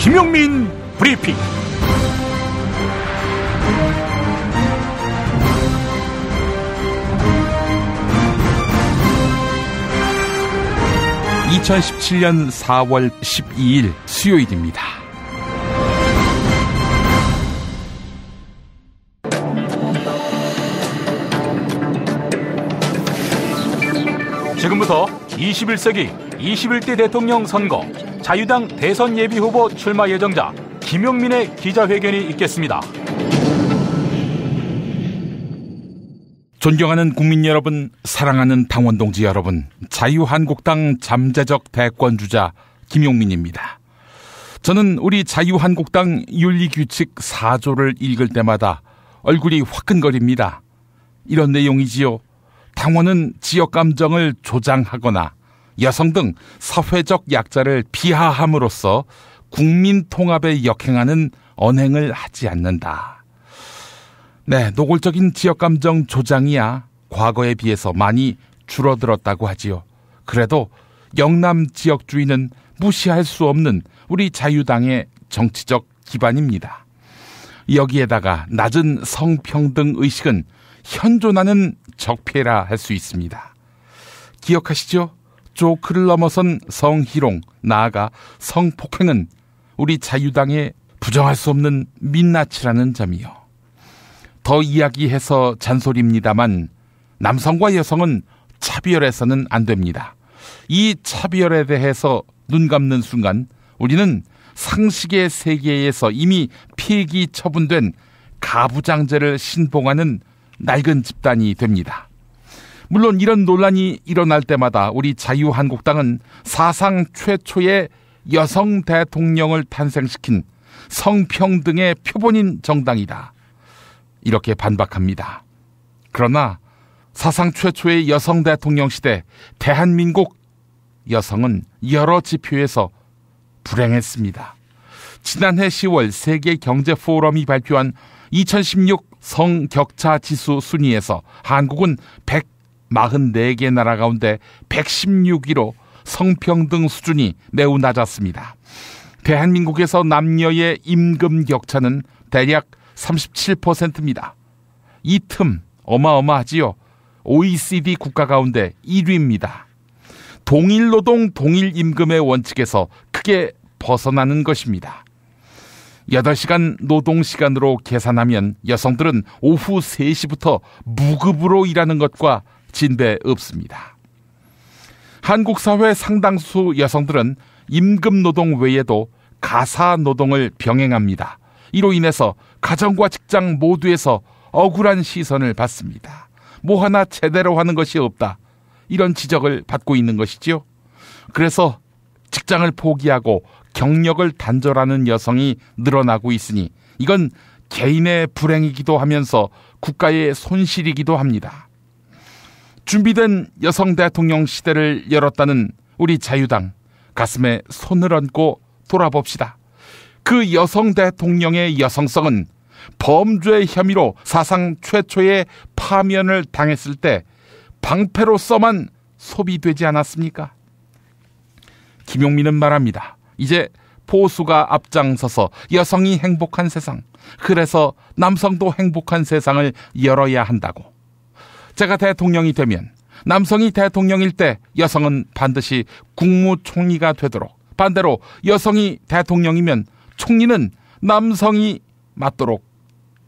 김용민 브리핑. (2017년 4월 12일) 수요일입니다. 지금부터 21세기 21대 대통령 선거 자유당 대선 예비후보 출마 예정자 김용민의 기자회견이 있겠습니다. 존경하는 국민 여러분, 사랑하는 당원 동지 여러분, 자유한국당 잠재적 대권주자 김용민입니다. 저는 우리 자유한국당 윤리규칙 4조를 읽을 때마다 얼굴이 화끈거립니다. 이런 내용이지요. 당원은 지역감정을 조장하거나 여성 등 사회적 약자를 비하함으로써 국민 통합에 역행하는 언행을 하지 않는다. 네, 노골적인 지역감정 조장이야 과거에 비해서 많이 줄어들었다고 하지요. 그래도 영남 지역주의는 무시할 수 없는 우리 자유당의 정치적 기반입니다. 여기에다가 낮은 성평등 의식은 현존하는 적폐라 할 수 있습니다. 기억하시죠? 조크를 넘어선 성희롱, 나아가 성폭행은 우리 자유당의 부정할 수 없는 민낯이라는 점이요. 더 이야기해서 잔소리입니다만 남성과 여성은 차별해서는 안 됩니다. 이 차별에 대해서 눈 감는 순간 우리는 상식의 세계에서 이미 폐기 처분된 가부장제를 신봉하는 낡은 집단이 됩니다. 물론 이런 논란이 일어날 때마다 우리 자유한국당은 사상 최초의 여성 대통령을 탄생시킨 성평등의 표본인 정당이다, 이렇게 반박합니다. 그러나 사상 최초의 여성 대통령 시대 대한민국 여성은 여러 지표에서 불행했습니다. 지난해 10월 세계경제포럼이 발표한 2016 성격차 지수 순위에서 한국은 144개 나라 가운데 116위로 성평등 수준이 매우 낮았습니다. 대한민국에서 남녀의 임금 격차는 대략 37%입니다. 이 틈 어마어마하지요. OECD 국가 가운데 1위입니다. 동일노동 동일임금의 원칙에서 크게 벗어나는 것입니다. 8시간 노동시간으로 계산하면 여성들은 오후 3시부터 무급으로 일하는 것과 진배 없습니다. 한국 사회 상당수 여성들은 임금 노동 외에도 가사 노동을 병행합니다. 이로 인해서 가정과 직장 모두에서 억울한 시선을 받습니다. 뭐 하나 제대로 하는 것이 없다, 이런 지적을 받고 있는 것이지요. 그래서 직장을 포기하고 경력을 단절하는 여성이 늘어나고 있으니 이건 개인의 불행이기도 하면서 국가의 손실이기도 합니다. 준비된 여성 대통령 시대를 열었다는 우리 자유당, 가슴에 손을 얹고 돌아봅시다. 그 여성 대통령의 여성성은 범죄 혐의로 사상 최초의 파면을 당했을 때 방패로서만 소비되지 않았습니까? 김용민은 말합니다. 이제 보수가 앞장서서 여성이 행복한 세상, 그래서 남성도 행복한 세상을 열어야 한다고. 제가 대통령이 되면 남성이 대통령일 때 여성은 반드시 국무총리가 되도록, 반대로 여성이 대통령이면 총리는 남성이 맡도록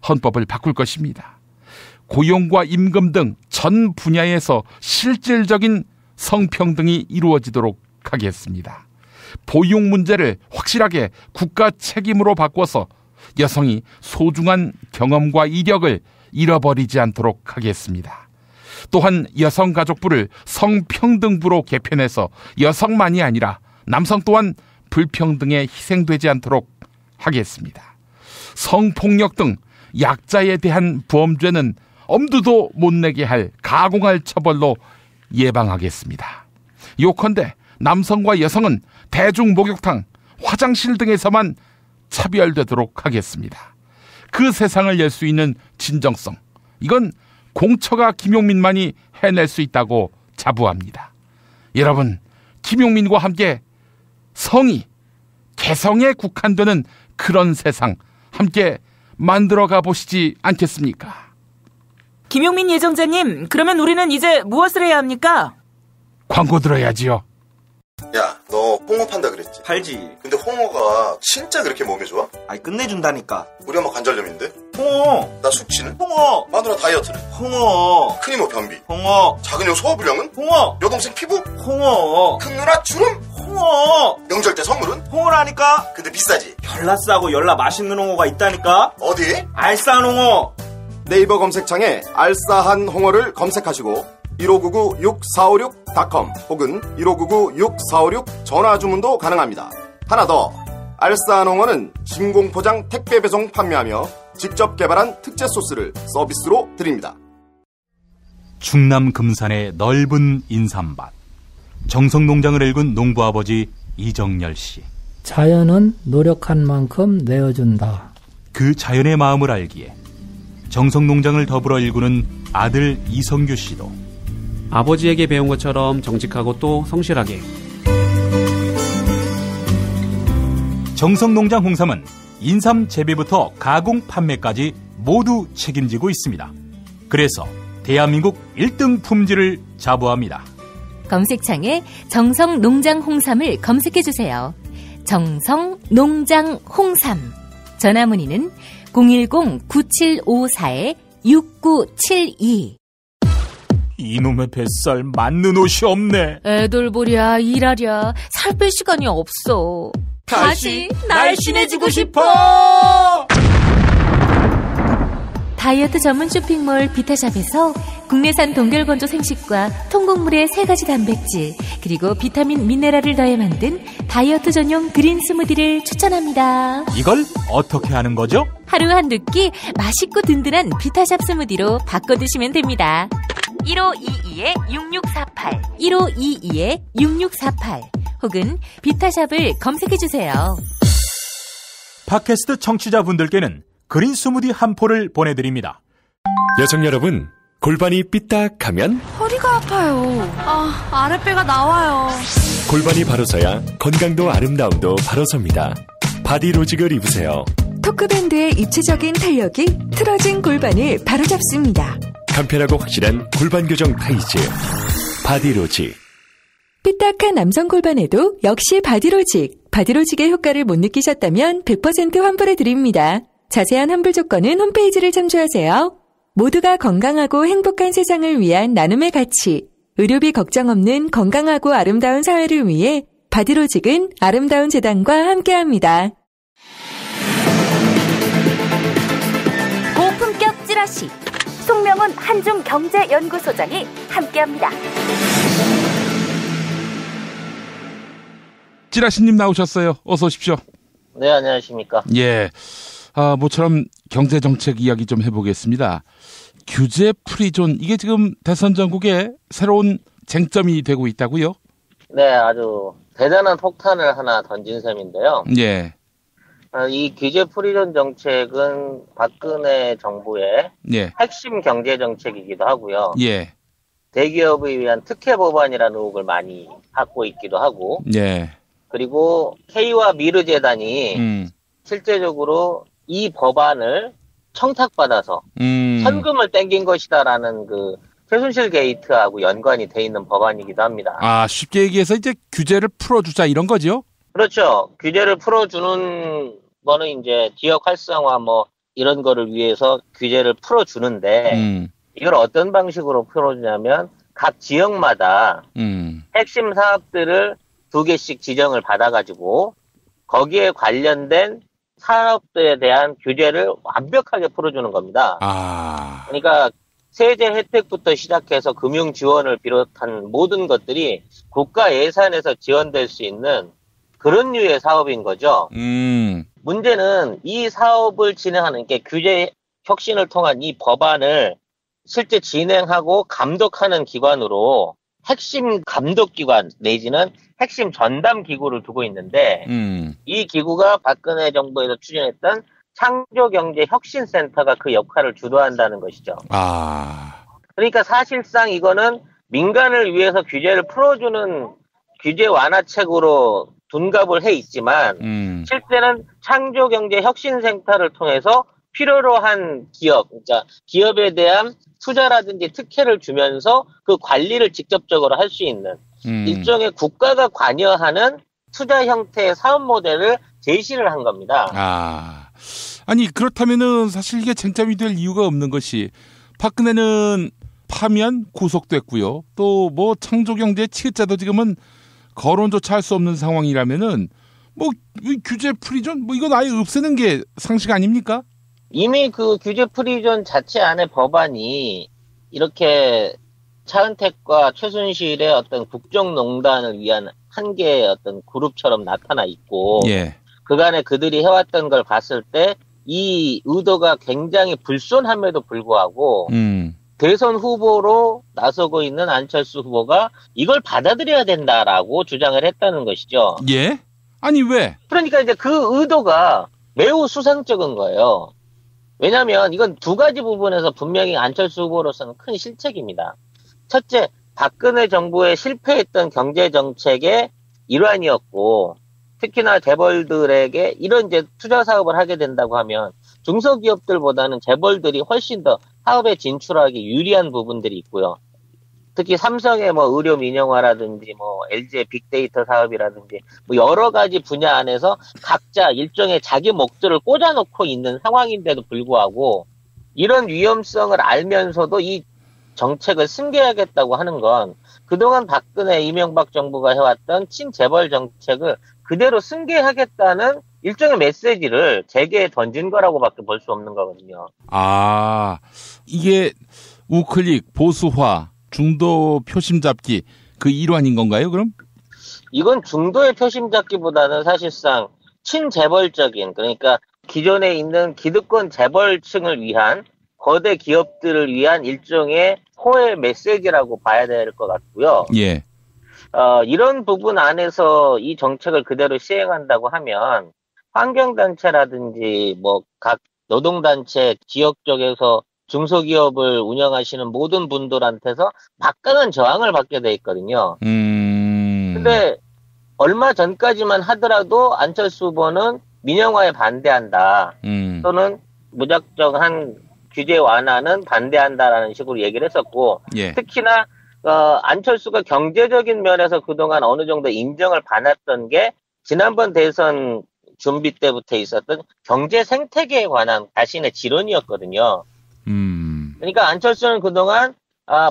헌법을 바꿀 것입니다. 고용과 임금 등 전 분야에서 실질적인 성평등이 이루어지도록 하겠습니다. 보육 문제를 확실하게 국가 책임으로 바꿔서 여성이 소중한 경험과 이력을 잃어버리지 않도록 하겠습니다. 또한 여성가족부를 성평등부로 개편해서 여성만이 아니라 남성 또한 불평등에 희생되지 않도록 하겠습니다. 성폭력 등 약자에 대한 범죄는 엄두도 못 내게 할 가공할 처벌로 예방하겠습니다. 요컨대 남성과 여성은 대중 목욕탕, 화장실 등에서만 차별되도록 하겠습니다. 그 세상을 열 수 있는 진정성, 이건 공처가 김용민만이 해낼 수 있다고 자부합니다. 여러분, 김용민과 함께 성이 개성에 국한되는 그런 세상 함께 만들어가 보시지 않겠습니까? 김용민 예정자님, 그러면 우리는 이제 무엇을 해야 합니까? 광고 들어야지요. 야, 너 홍어 판다 그랬지? 팔지. 근데 홍어가 진짜 그렇게 몸에 좋아? 아니, 끝내준다니까. 우리 엄마 관절염인데? 홍어. 나 숙취는? 홍어. 마누라 다이어트는? 홍어. 큰이모 변비? 홍어. 작은 형 소화불량은? 홍어. 여동생 피부? 홍어. 큰 누나 주름? 홍어. 명절 때 선물은? 홍어라니까. 근데 비싸지? 열라 싸고 열라 맛있는 홍어가 있다니까. 어디? 알싸한 홍어. 네이버 검색창에 알싸한 홍어를 검색하시고 1599-6456.com 혹은 1599-6456 전화 주문도 가능합니다. 하나 더, 알싸한 홍어는 진공포장 택배 배송 판매하며 직접 개발한 특제 소스를 서비스로 드립니다. 충남 금산의 넓은 인삼밭, 정성농장을 일군 농부아버지 이정열 씨. 자연은 노력한 만큼 내어준다. 그 자연의 마음을 알기에 정성농장을 더불어 일구는 아들 이성규 씨도 아버지에게 배운 것처럼 정직하고 또 성실하게. 정성농장 홍삼은 인삼 재배부터 가공 판매까지 모두 책임지고 있습니다. 그래서 대한민국 1등 품질을 자부합니다. 검색창에 정성농장 홍삼을 검색해주세요. 정성농장 홍삼. 전화문의는 010-9754-6972. 이놈의 뱃살 맞는 옷이 없네. 애들 보랴 일하랴 살 뺄 시간이 없어. 다시 날씬해지고 싶어. 다이어트 전문 쇼핑몰 비타샵에서 국내산 동결건조 생식과 통곡물의 3가지 단백질 그리고 비타민 미네랄을 더해 만든 다이어트 전용 그린 스무디를 추천합니다. 이걸 어떻게 하는 거죠? 하루 한두 끼 맛있고 든든한 비타샵 스무디로 바꿔 드시면 됩니다. 1522-6648 1522-6648 혹은 비타샵을 검색해주세요. 팟캐스트 청취자분들께는 그린 스무디 한 포를 보내드립니다. 여성 여러분, 골반이 삐딱하면 허리가 아파요. 아랫배가 나와요. 골반이 바로 서야 건강도 아름다움도 바로 섭니다. 바디로직을 입으세요. 토크밴드의 입체적인 탄력이 틀어진 골반을 바로잡습니다. 간편하고 확실한 골반 교정 타이즈 바디로직. 삐딱한 남성 골반에도 역시 바디로직. 바디로직의 효과를 못 느끼셨다면 100% 환불해드립니다. 자세한 환불 조건은 홈페이지를 참조하세요. 모두가 건강하고 행복한 세상을 위한 나눔의 가치. 의료비 걱정 없는 건강하고 아름다운 사회를 위해 바디로직은 아름다운 재단과 함께합니다. 고품격 찌라시 송명훈 한중경제연구소장이 함께합니다. 찌라시님 나오셨어요. 어서 오십시오. 네, 안녕하십니까. 예, 모처럼 경제정책 이야기 좀 해보겠습니다. 규제 프리존, 이게 지금 대선 전국에 새로운 쟁점이 되고 있다고요? 네, 아주 대단한 폭탄을 하나 던진 셈인데요. 예. 이 규제 프리존 정책은 박근혜 정부의 핵심 경제 정책이기도 하고요. 예. 대기업에 위한 특혜 법안이라는 의혹을 많이 갖고 있기도 하고. 예. 그리고 K와 미르 재단이 실제적으로 이 법안을 청탁받아서 현금을 땡긴 것이다라는 그 최순실 게이트하고 연관이 돼 있는 법안이기도 합니다. 쉽게 얘기해서 이제 규제를 풀어주자 이런 거죠? 그렇죠. 규제를 풀어주는 거는 이제 지역 활성화 뭐 이런 거를 위해서 규제를 풀어주는데 이걸 어떤 방식으로 풀어주냐면 각 지역마다 핵심 사업들을 2개씩 지정을 받아가지고 거기에 관련된 사업들에 대한 규제를 완벽하게 풀어주는 겁니다. 그러니까 세제 혜택부터 시작해서 금융 지원을 비롯한 모든 것들이 국가 예산에서 지원될 수 있는 그런 류의 사업인 거죠. 문제는 이 사업을 진행하는 게 규제 혁신을 통한 이 법안을 실제 진행하고 감독하는 기관으로 핵심 감독기관 내지는 핵심 전담기구를 두고 있는데 이 기구가 박근혜 정부에서 추진했던 창조경제혁신센터가 그 역할을 주도한다는 것이죠. 그러니까 사실상 이거는 민간을 위해서 규제를 풀어주는 규제 완화책으로 둔갑을 해 있지만 실제는 창조경제혁신센터를 통해서 필요로 한 기업, 그러니까 기업에 대한 투자라든지 특혜를 주면서 그 관리를 직접적으로 할 수 있는 일종의 국가가 관여하는 투자 형태의 사업 모델을 제시를 한 겁니다. 아니 그렇다면은 사실 이게 쟁점이 될 이유가 없는 것이 박근혜는 파면 구속됐고요. 또 뭐 창조경제 치읓자도 지금은 거론조차 할 수 없는 상황이라면은 뭐 규제 프리존 뭐 이건 아예 없애는 게 상식 아닙니까? 이미 그 규제 프리존 자체 안에 법안이 이렇게 차은택과 최순실의 어떤 국정농단을 위한 한 개의 어떤 그룹처럼 나타나 있고 그간에 그들이 해왔던 걸 봤을 때 이 의도가 굉장히 불손함에도 불구하고 대선 후보로 나서고 있는 안철수 후보가 이걸 받아들여야 된다라고 주장을 했다는 것이죠. 예? 아니 왜? 그러니까 이제 그 의도가 매우 수상적인 거예요. 왜냐하면 이건 두 가지 부분에서 분명히 안철수 후보로서는 큰 실책입니다. 첫째, 박근혜 정부의 실패했던 경제정책의 일환이었고 특히나 재벌들에게 이런 이제 투자 사업을 하게 된다고 하면 중소기업들보다는 재벌들이 훨씬 더 사업에 진출하기 유리한 부분들이 있고요. 특히 삼성의 뭐 의료 민영화라든지 뭐 LG의 빅데이터 사업이라든지 뭐 여러 가지 분야 안에서 각자 일종의 자기 목줄을 꽂아놓고 있는 상황인데도 불구하고 이런 위험성을 알면서도 이 정책을 승계하겠다고 하는 건 그동안 박근혜 이명박 정부가 해왔던 친재벌 정책을 그대로 승계하겠다는 일종의 메시지를 재계에 던진 거라고밖에 볼 수 없는 거거든요. 이게 우클릭, 보수화, 중도 표심 잡기 그 일환인 건가요, 그럼? 이건 중도의 표심 잡기보다는 사실상 친재벌적인, 그러니까 기존에 있는 기득권 재벌층을 위한 거대 기업들을 위한 일종의 호의 메시지라고 봐야 될 것 같고요. 예. 이런 부분 안에서 이 정책을 그대로 시행한다고 하면 환경단체라든지 뭐 각 노동단체 지역 쪽에서 중소기업을 운영하시는 모든 분들한테서 막강한 저항을 받게 돼 있거든요. 근데 얼마 전까지만 하더라도 안철수 후보는 민영화에 반대한다. 또는 무작정한 규제 완화는 반대한다라는 식으로 얘기를 했었고 특히나 안철수가 경제적인 면에서 그동안 어느 정도 인정을 받았던 게 지난번 대선 준비 때부터 있었던 경제 생태계에 관한 자신의 지론이었거든요. 그러니까 안철수는 그동안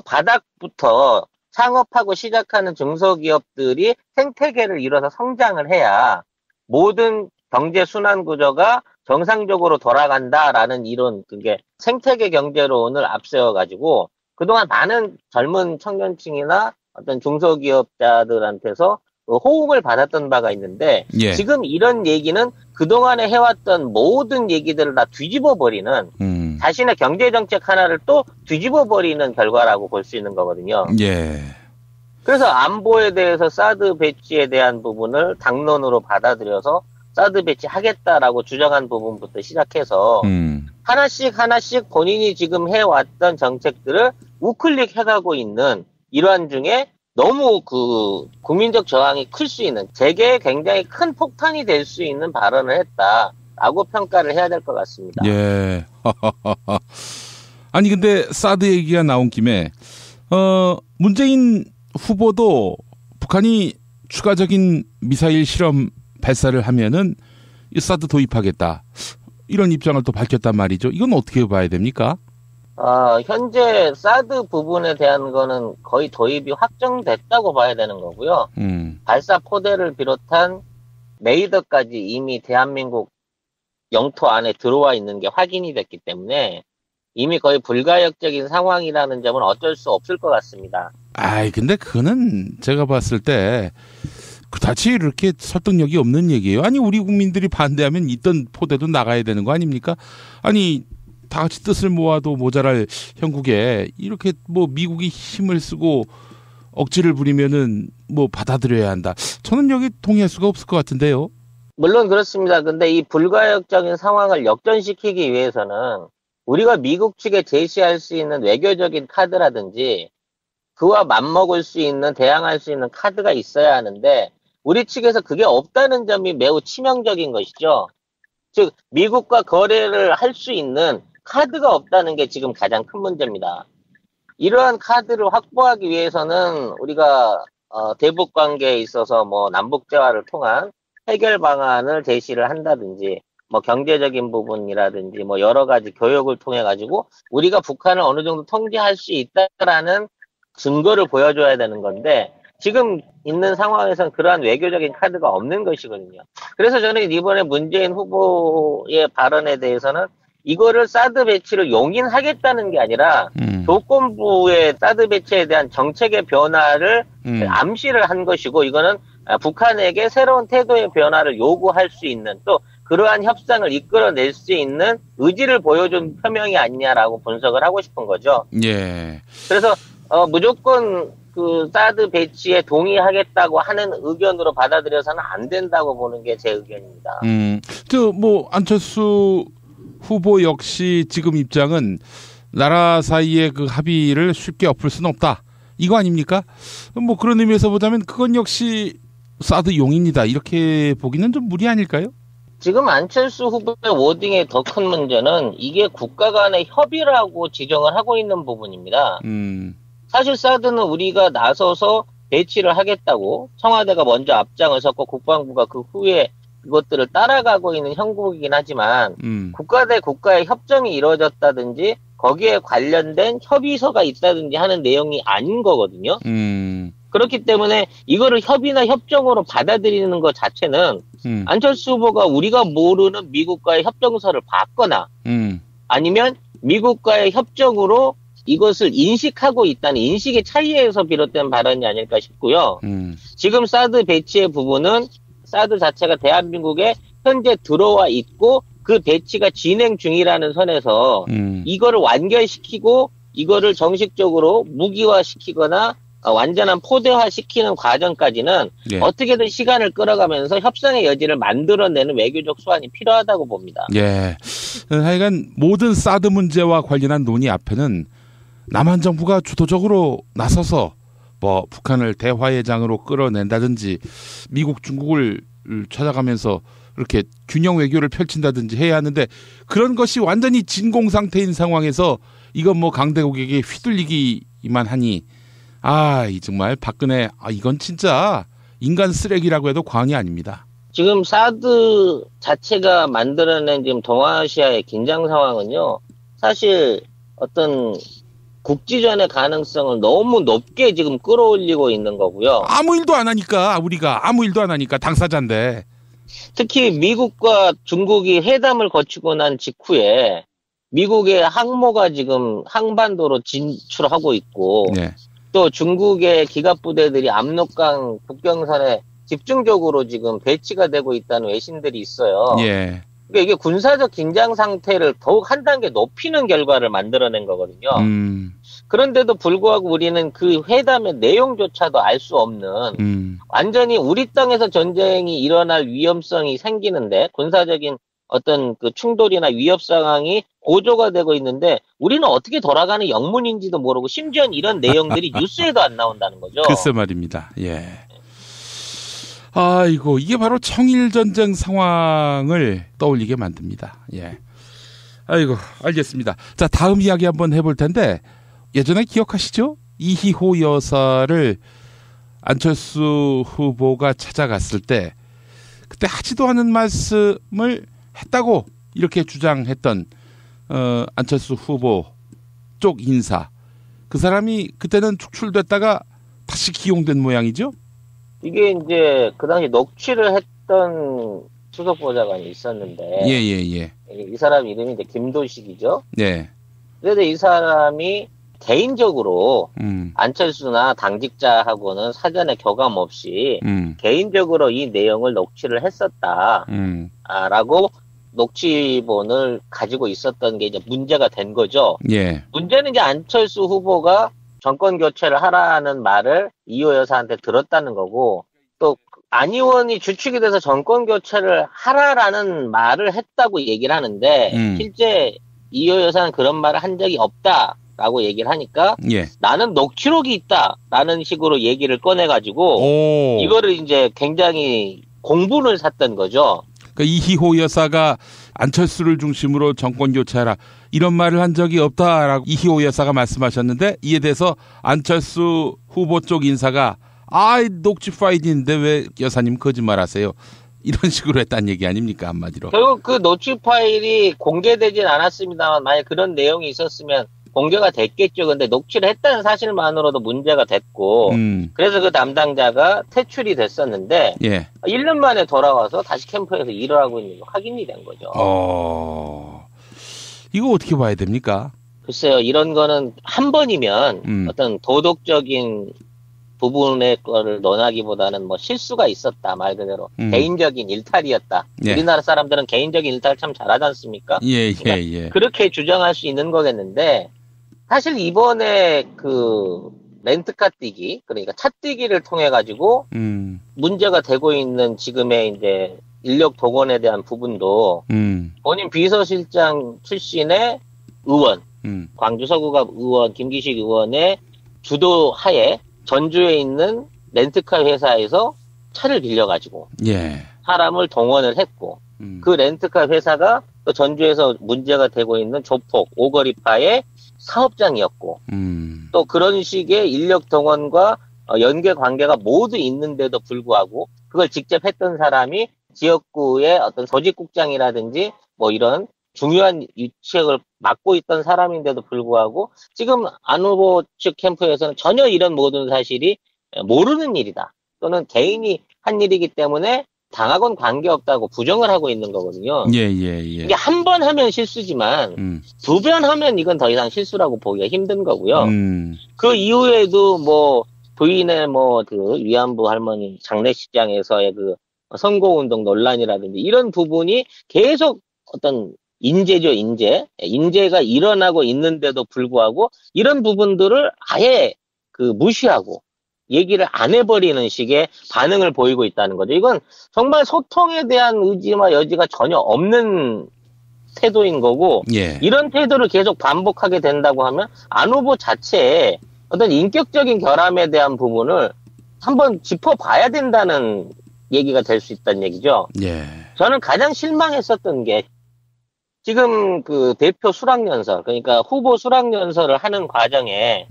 바닥부터 창업하고 시작하는 중소기업들이 생태계를 이뤄서 성장을 해야 모든 경제 순환 구조가 정상적으로 돌아간다라는 이론, 그게 생태계 경제론을 앞세워가지고 그동안 많은 젊은 청년층이나 어떤 중소기업자들한테서 호응을 받았던 바가 있는데 지금 이런 얘기는 그동안에 해왔던 모든 얘기들을 다 뒤집어버리는 자신의 경제정책 하나를 또 뒤집어버리는 결과라고 볼 수 있는 거거든요. 그래서 안보에 대해서 사드 배치에 대한 부분을 당론으로 받아들여서 사드 배치하겠다라고 주장한 부분부터 시작해서 하나씩 본인이 지금 해왔던 정책들을 우클릭 해가고 있는 일환 중에 너무 그 국민적 저항이 클 수 있는 재계에 굉장히 큰 폭탄이 될 수 있는 발언을 했다라고 평가를 해야 될 것 같습니다. 예. 아니 근데 사드 얘기가 나온 김에 문재인 후보도 북한이 추가적인 미사일 실험 발사를 하면은 이 사드 도입하겠다 이런 입장을 또 밝혔단 말이죠. 이건 어떻게 봐야 됩니까? 현재 사드 부분에 대한 거는 거의 도입이 확정됐다고 봐야 되는 거고요. 발사 포대를 비롯한 레이더까지 이미 대한민국 영토 안에 들어와 있는 게 확인이 됐기 때문에 이미 거의 불가역적인 상황이라는 점은 어쩔 수 없을 것 같습니다. 근데 그거는 제가 봤을 때 그다지 이렇게 설득력이 없는 얘기예요. 아니 우리 국민들이 반대하면 있던 포대도 나가야 되는 거 아닙니까? 아니 다 같이 뜻을 모아도 모자랄 형국에 이렇게 뭐 미국이 힘을 쓰고 억지를 부리면은 뭐 받아들여야 한다. 저는 여기 동의할 수가 없을 것 같은데요. 물론 그렇습니다. 근데 이 불가역적인 상황을 역전시키기 위해서는 우리가 미국 측에 제시할 수 있는 외교적인 카드라든지 그와 맞먹을 수 있는, 대항할 수 있는 카드가 있어야 하는데 우리 측에서 그게 없다는 점이 매우 치명적인 것이죠. 즉 미국과 거래를 할 수 있는 카드가 없다는 게 지금 가장 큰 문제입니다. 이러한 카드를 확보하기 위해서는 우리가 대북 관계에 있어서 뭐 남북 대화를 통한 해결 방안을 제시를 한다든지 뭐 경제적인 부분이라든지 뭐 여러 가지 교육을 통해 가지고 우리가 북한을 어느 정도 통제할 수 있다라는 증거를 보여줘야 되는 건데 지금 있는 상황에서는 그러한 외교적인 카드가 없는 것이거든요. 그래서 저는 이번에 문재인 후보의 발언에 대해서는 이거를 사드 배치를 용인하겠다는 게 아니라 조건부의 사드 배치에 대한 정책의 변화를 암시를 한 것이고 이거는 북한에게 새로운 태도의 변화를 요구할 수 있는 또 그러한 협상을 이끌어낼 수 있는 의지를 보여준 표명이 아니냐라고 분석을 하고 싶은 거죠. 예. 그래서 무조건 그 사드 배치에 동의하겠다고 하는 의견으로 받아들여서는 안 된다고 보는 게 제 의견입니다. 뭐 안철수 후보 역시 지금 입장은 나라 사이의 그 합의를 쉽게 엎을 수는 없다. 이거 아닙니까? 뭐 그런 의미에서 보자면 그건 역시 사드 용인이다. 이렇게 보기는 좀 무리 아닐까요? 지금 안철수 후보의 워딩의 더 큰 문제는 이게 국가 간의 협의라고 지정을 하고 있는 부분입니다. 사실 사드는 우리가 나서서 배치를 하겠다고 청와대가 먼저 앞장을 섰고 국방부가 그 후에 그것들을 따라가고 있는 형국이긴 하지만 국가 대 국가의 협정이 이루어졌다든지 거기에 관련된 협의서가 있다든지 하는 내용이 아닌 거거든요. 그렇기 때문에 이거를 협의나 협정으로 받아들이는 것 자체는 안철수 후보가 우리가 모르는 미국과의 협정서를 봤거나 아니면 미국과의 협정으로 이것을 인식하고 있다는 인식의 차이에서 비롯된 발언이 아닐까 싶고요. 지금 사드 배치의 부분은 사드 자체가 대한민국에 현재 들어와 있고 그 배치가 진행 중이라는 선에서 이거를 완결시키고 이거를 정식적으로 무기화시키거나 완전한 포대화시키는 과정까지는 예. 어떻게든 시간을 끌어가면서 협상의 여지를 만들어내는 외교적 수완이 필요하다고 봅니다. 예. 하여간 모든 사드 문제와 관련한 논의 앞에는 남한 정부가 주도적으로 나서서 뭐 북한을 대화의 장으로 끌어낸다든지 미국, 중국을 찾아가면서 이렇게 균형 외교를 펼친다든지 해야 하는데 그런 것이 완전히 진공 상태인 상황에서 이건 뭐 강대국에게 휘둘리기만 하니 이 정말 박근혜 이건 진짜 인간 쓰레기라고 해도 과언이 아닙니다. 지금 사드 자체가 만들어낸 지금 동아시아의 긴장 상황은요. 사실 어떤 국지전의 가능성을 너무 높게 지금 끌어올리고 있는 거고요. 아무 일도 안 하니까 우리가 아무 일도 안 하니까 당사자인데. 특히 미국과 중국이 회담을 거치고 난 직후에 미국의 항모가 지금 항반도로 진출하고 있고 네. 또 중국의 기갑부대들이 압록강 국경선에 집중적으로 지금 배치가 되고 있다는 외신들이 있어요. 예. 그러니까 이게 군사적 긴장 상태를 더욱 한 단계 높이는 결과를 만들어낸 거거든요. 그런데도 불구하고 우리는 그 회담의 내용조차도 알 수 없는 완전히 우리 땅에서 전쟁이 일어날 위험성이 생기는데 군사적인 어떤 그 충돌이나 위협 상황이 고조가 되고 있는데 우리는 어떻게 돌아가는 영문인지도 모르고 심지어 이런 내용들이 뉴스에도 안 나온다는 거죠. 글쎄 말입니다. 예. 아이고 이게 바로 청일전쟁 상황을 떠올리게 만듭니다. 예. 아이고 알겠습니다. 자 다음 이야기 한번 해볼 텐데 예전에 기억하시죠? 이희호 여사를 안철수 후보가 찾아갔을 때 그때 하지도 않은 말씀을 했다고 이렇게 주장했던 안철수 후보 쪽 인사 그 사람이 그때는 축출됐다가 다시 기용된 모양이죠? 이게 이제 그 당시 녹취를 했던 수석보좌관이 있었는데 예. 이 사람 이름이 이제 김도식이죠. 네. 그래도 이 사람이 개인적으로 안철수나 당직자하고는 사전에 교감 없이 개인적으로 이 내용을 녹취를 했었다라고 녹취본을 가지고 있었던 게 이제 문제가 된 거죠. 예. 문제는 이제 안철수 후보가 정권 교체를 하라는 말을 이호 여사한테 들었다는 거고 또 안 의원이 주축이 돼서 정권 교체를 하라라는 말을 했다고 얘기를 하는데 실제 이호 여사는 그런 말을 한 적이 없다. 라고 얘기를 하니까 예. 나는 녹취록이 있다라는 식으로 얘기를 꺼내가지고 이거를 이제 굉장히 공분을 샀던 거죠. 그러니까 이희호 여사가 안철수를 중심으로 정권 교체하라 이런 말을 한 적이 없다라고 이희호 여사가 말씀하셨는데 이에 대해서 안철수 후보 쪽 인사가 녹취 파일인데 왜 여사님 거짓말하세요? 이런 식으로 했다는 얘기 아닙니까 한마디로. 결국 그 녹취 파일이 공개되진 않았습니다만 만약 그런 내용이 있었으면 공개가 됐겠죠. 근데 녹취를 했다는 사실만으로도 문제가 됐고 그래서 그 담당자가 퇴출이 됐었는데 예. 1년 만에 돌아와서 다시 캠프에서 일을 하고 있는 게 확인이 된 거죠. 이거 어떻게 봐야 됩니까? 글쎄요. 이런 거는 한 번이면 어떤 도덕적인 부분의 거를 논하기보다는 뭐 실수가 있었다 말 그대로 개인적인 일탈이었다. 예. 우리나라 사람들은 개인적인 일탈 참 잘하지 않습니까? 예. 그렇게 주장할 수 있는 거겠는데 사실 이번에 그 렌트카 띄기 그러니까 차 띄기를 통해 가지고 문제가 되고 있는 지금의 이제 인력 동원에 대한 부분도 본인 비서실장 출신의 의원 광주 서구갑 의원 김기식 의원의 주도하에 전주에 있는 렌트카 회사에서 차를 빌려가지고 예. 사람을 동원을 했고 그 렌트카 회사가 또 전주에서 문제가 되고 있는 조폭 오거리파의 사업장이었고 또 그런 식의 인력 동원과 연계 관계가 모두 있는데도 불구하고 그걸 직접 했던 사람이 지역구의 어떤 조직국장이라든지 뭐 이런 중요한 유책을 맡고 있던 사람인데도 불구하고 지금 안 후보 측 캠프에서는 전혀 이런 모든 사실이 모르는 일이다. 또는 개인이 한 일이기 때문에 당하고는 관계없다고 부정을 하고 있는 거거든요. 예. 이게 한 번 하면 실수지만 두 번 하면 이건 더 이상 실수라고 보기가 힘든 거고요. 그 이후에도 뭐 부인의 뭐 그 위안부 할머니 장례식장에서의 그 선거운동 논란이라든지 이런 부분이 계속 어떤 인재죠, 인재가 일어나고 있는데도 불구하고 이런 부분들을 아예 그 무시하고 얘기를 안 해버리는 식의 반응을 보이고 있다는 거죠. 이건 정말 소통에 대한 의지와 여지가 전혀 없는 태도인 거고 예. 이런 태도를 계속 반복하게 된다고 하면 안 후보 자체에 어떤 인격적인 결함에 대한 부분을 한번 짚어봐야 된다는 얘기가 될 수 있다는 얘기죠. 예. 저는 가장 실망했었던 게 지금 그 대표 수락연설, 그러니까 후보 수락연설을 하는 과정에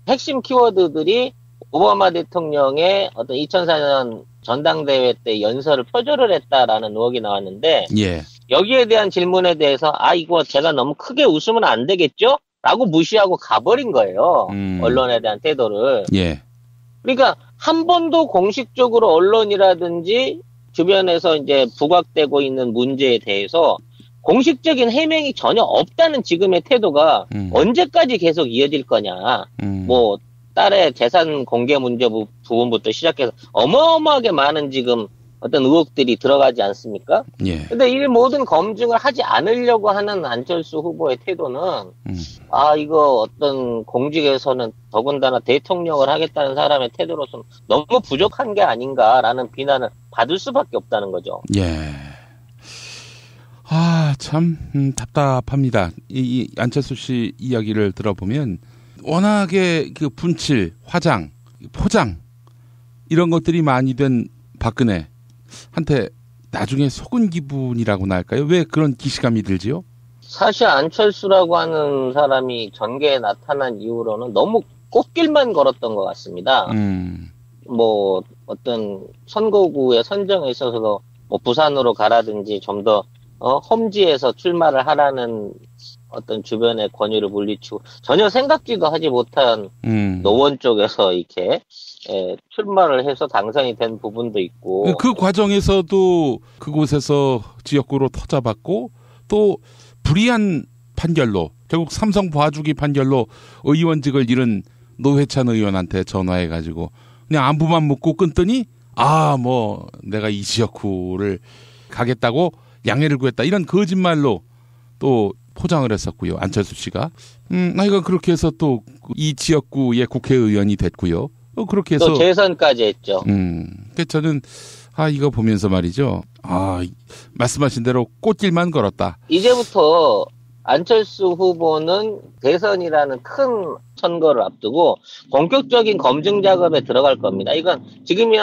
핵심 키워드들이 오바마 대통령의 어떤 2004년 전당대회 때 연설을 표절을 했다라는 의혹이 나왔는데 예. 여기에 대한 질문에 대해서 이거 제가 너무 크게 웃으면 안 되겠죠? 라고 무시하고 가버린 거예요. 언론에 대한 태도를. 예. 그러니까 한 번도 공식적으로 언론이라든지 주변에서 이제 부각되고 있는 문제에 대해서 공식적인 해명이 전혀 없다는 지금의 태도가 언제까지 계속 이어질 거냐. 뭐 딸의 재산 공개 문제 부분부터 시작해서 어마어마하게 많은 지금 어떤 의혹들이 들어가지 않습니까? 예. 근데 이 모든 검증을 하지 않으려고 하는 안철수 후보의 태도는 이거 어떤 공직에서는 더군다나 대통령을 하겠다는 사람의 태도로서는 너무 부족한 게 아닌가라는 비난을 받을 수밖에 없다는 거죠. 예. 참 답답합니다. 이 안철수 씨 이야기를 들어보면 워낙에 그 분칠, 화장, 포장 이런 것들이 많이 된 박근혜한테 나중에 속은 기분이라고나 할까요? 왜 그런 기시감이 들지요? 사실 안철수라고 하는 사람이 전개에 나타난 이후로는 너무 꽃길만 걸었던 것 같습니다. 뭐 어떤 선거구의 선정에 있어서도 뭐 부산으로 가라든지 좀 더 험지에서 출마를 하라는 어떤 주변의 권유를 물리치고 전혀 생각지도 하지 못한 노원 쪽에서 이렇게 출마를 해서 당선이 된 부분도 있고 그 과정에서도 그곳에서 지역구로 터잡았고 또 불이한 판결로 결국 삼성 봐주기 판결로 의원직을 잃은 노회찬 의원한테 전화해가지고 그냥 안부만 묻고 끊더니 뭐 내가 이 지역구를 가겠다고 양해를 구했다 이런 거짓말로 또 포장을 했었고요. 안철수 씨가 이거 그렇게 해서 또 이 지역구의 국회의원이 됐고요. 그렇게 해서 또 재선까지 했죠. 그래서 저는 이거 보면서 말이죠. 말씀하신 대로 꽃길만 걸었다. 이제부터 안철수 후보는 대선이라는 큰 선거를 앞두고 본격적인 검증 작업에 들어갈 겁니다. 이건 지금의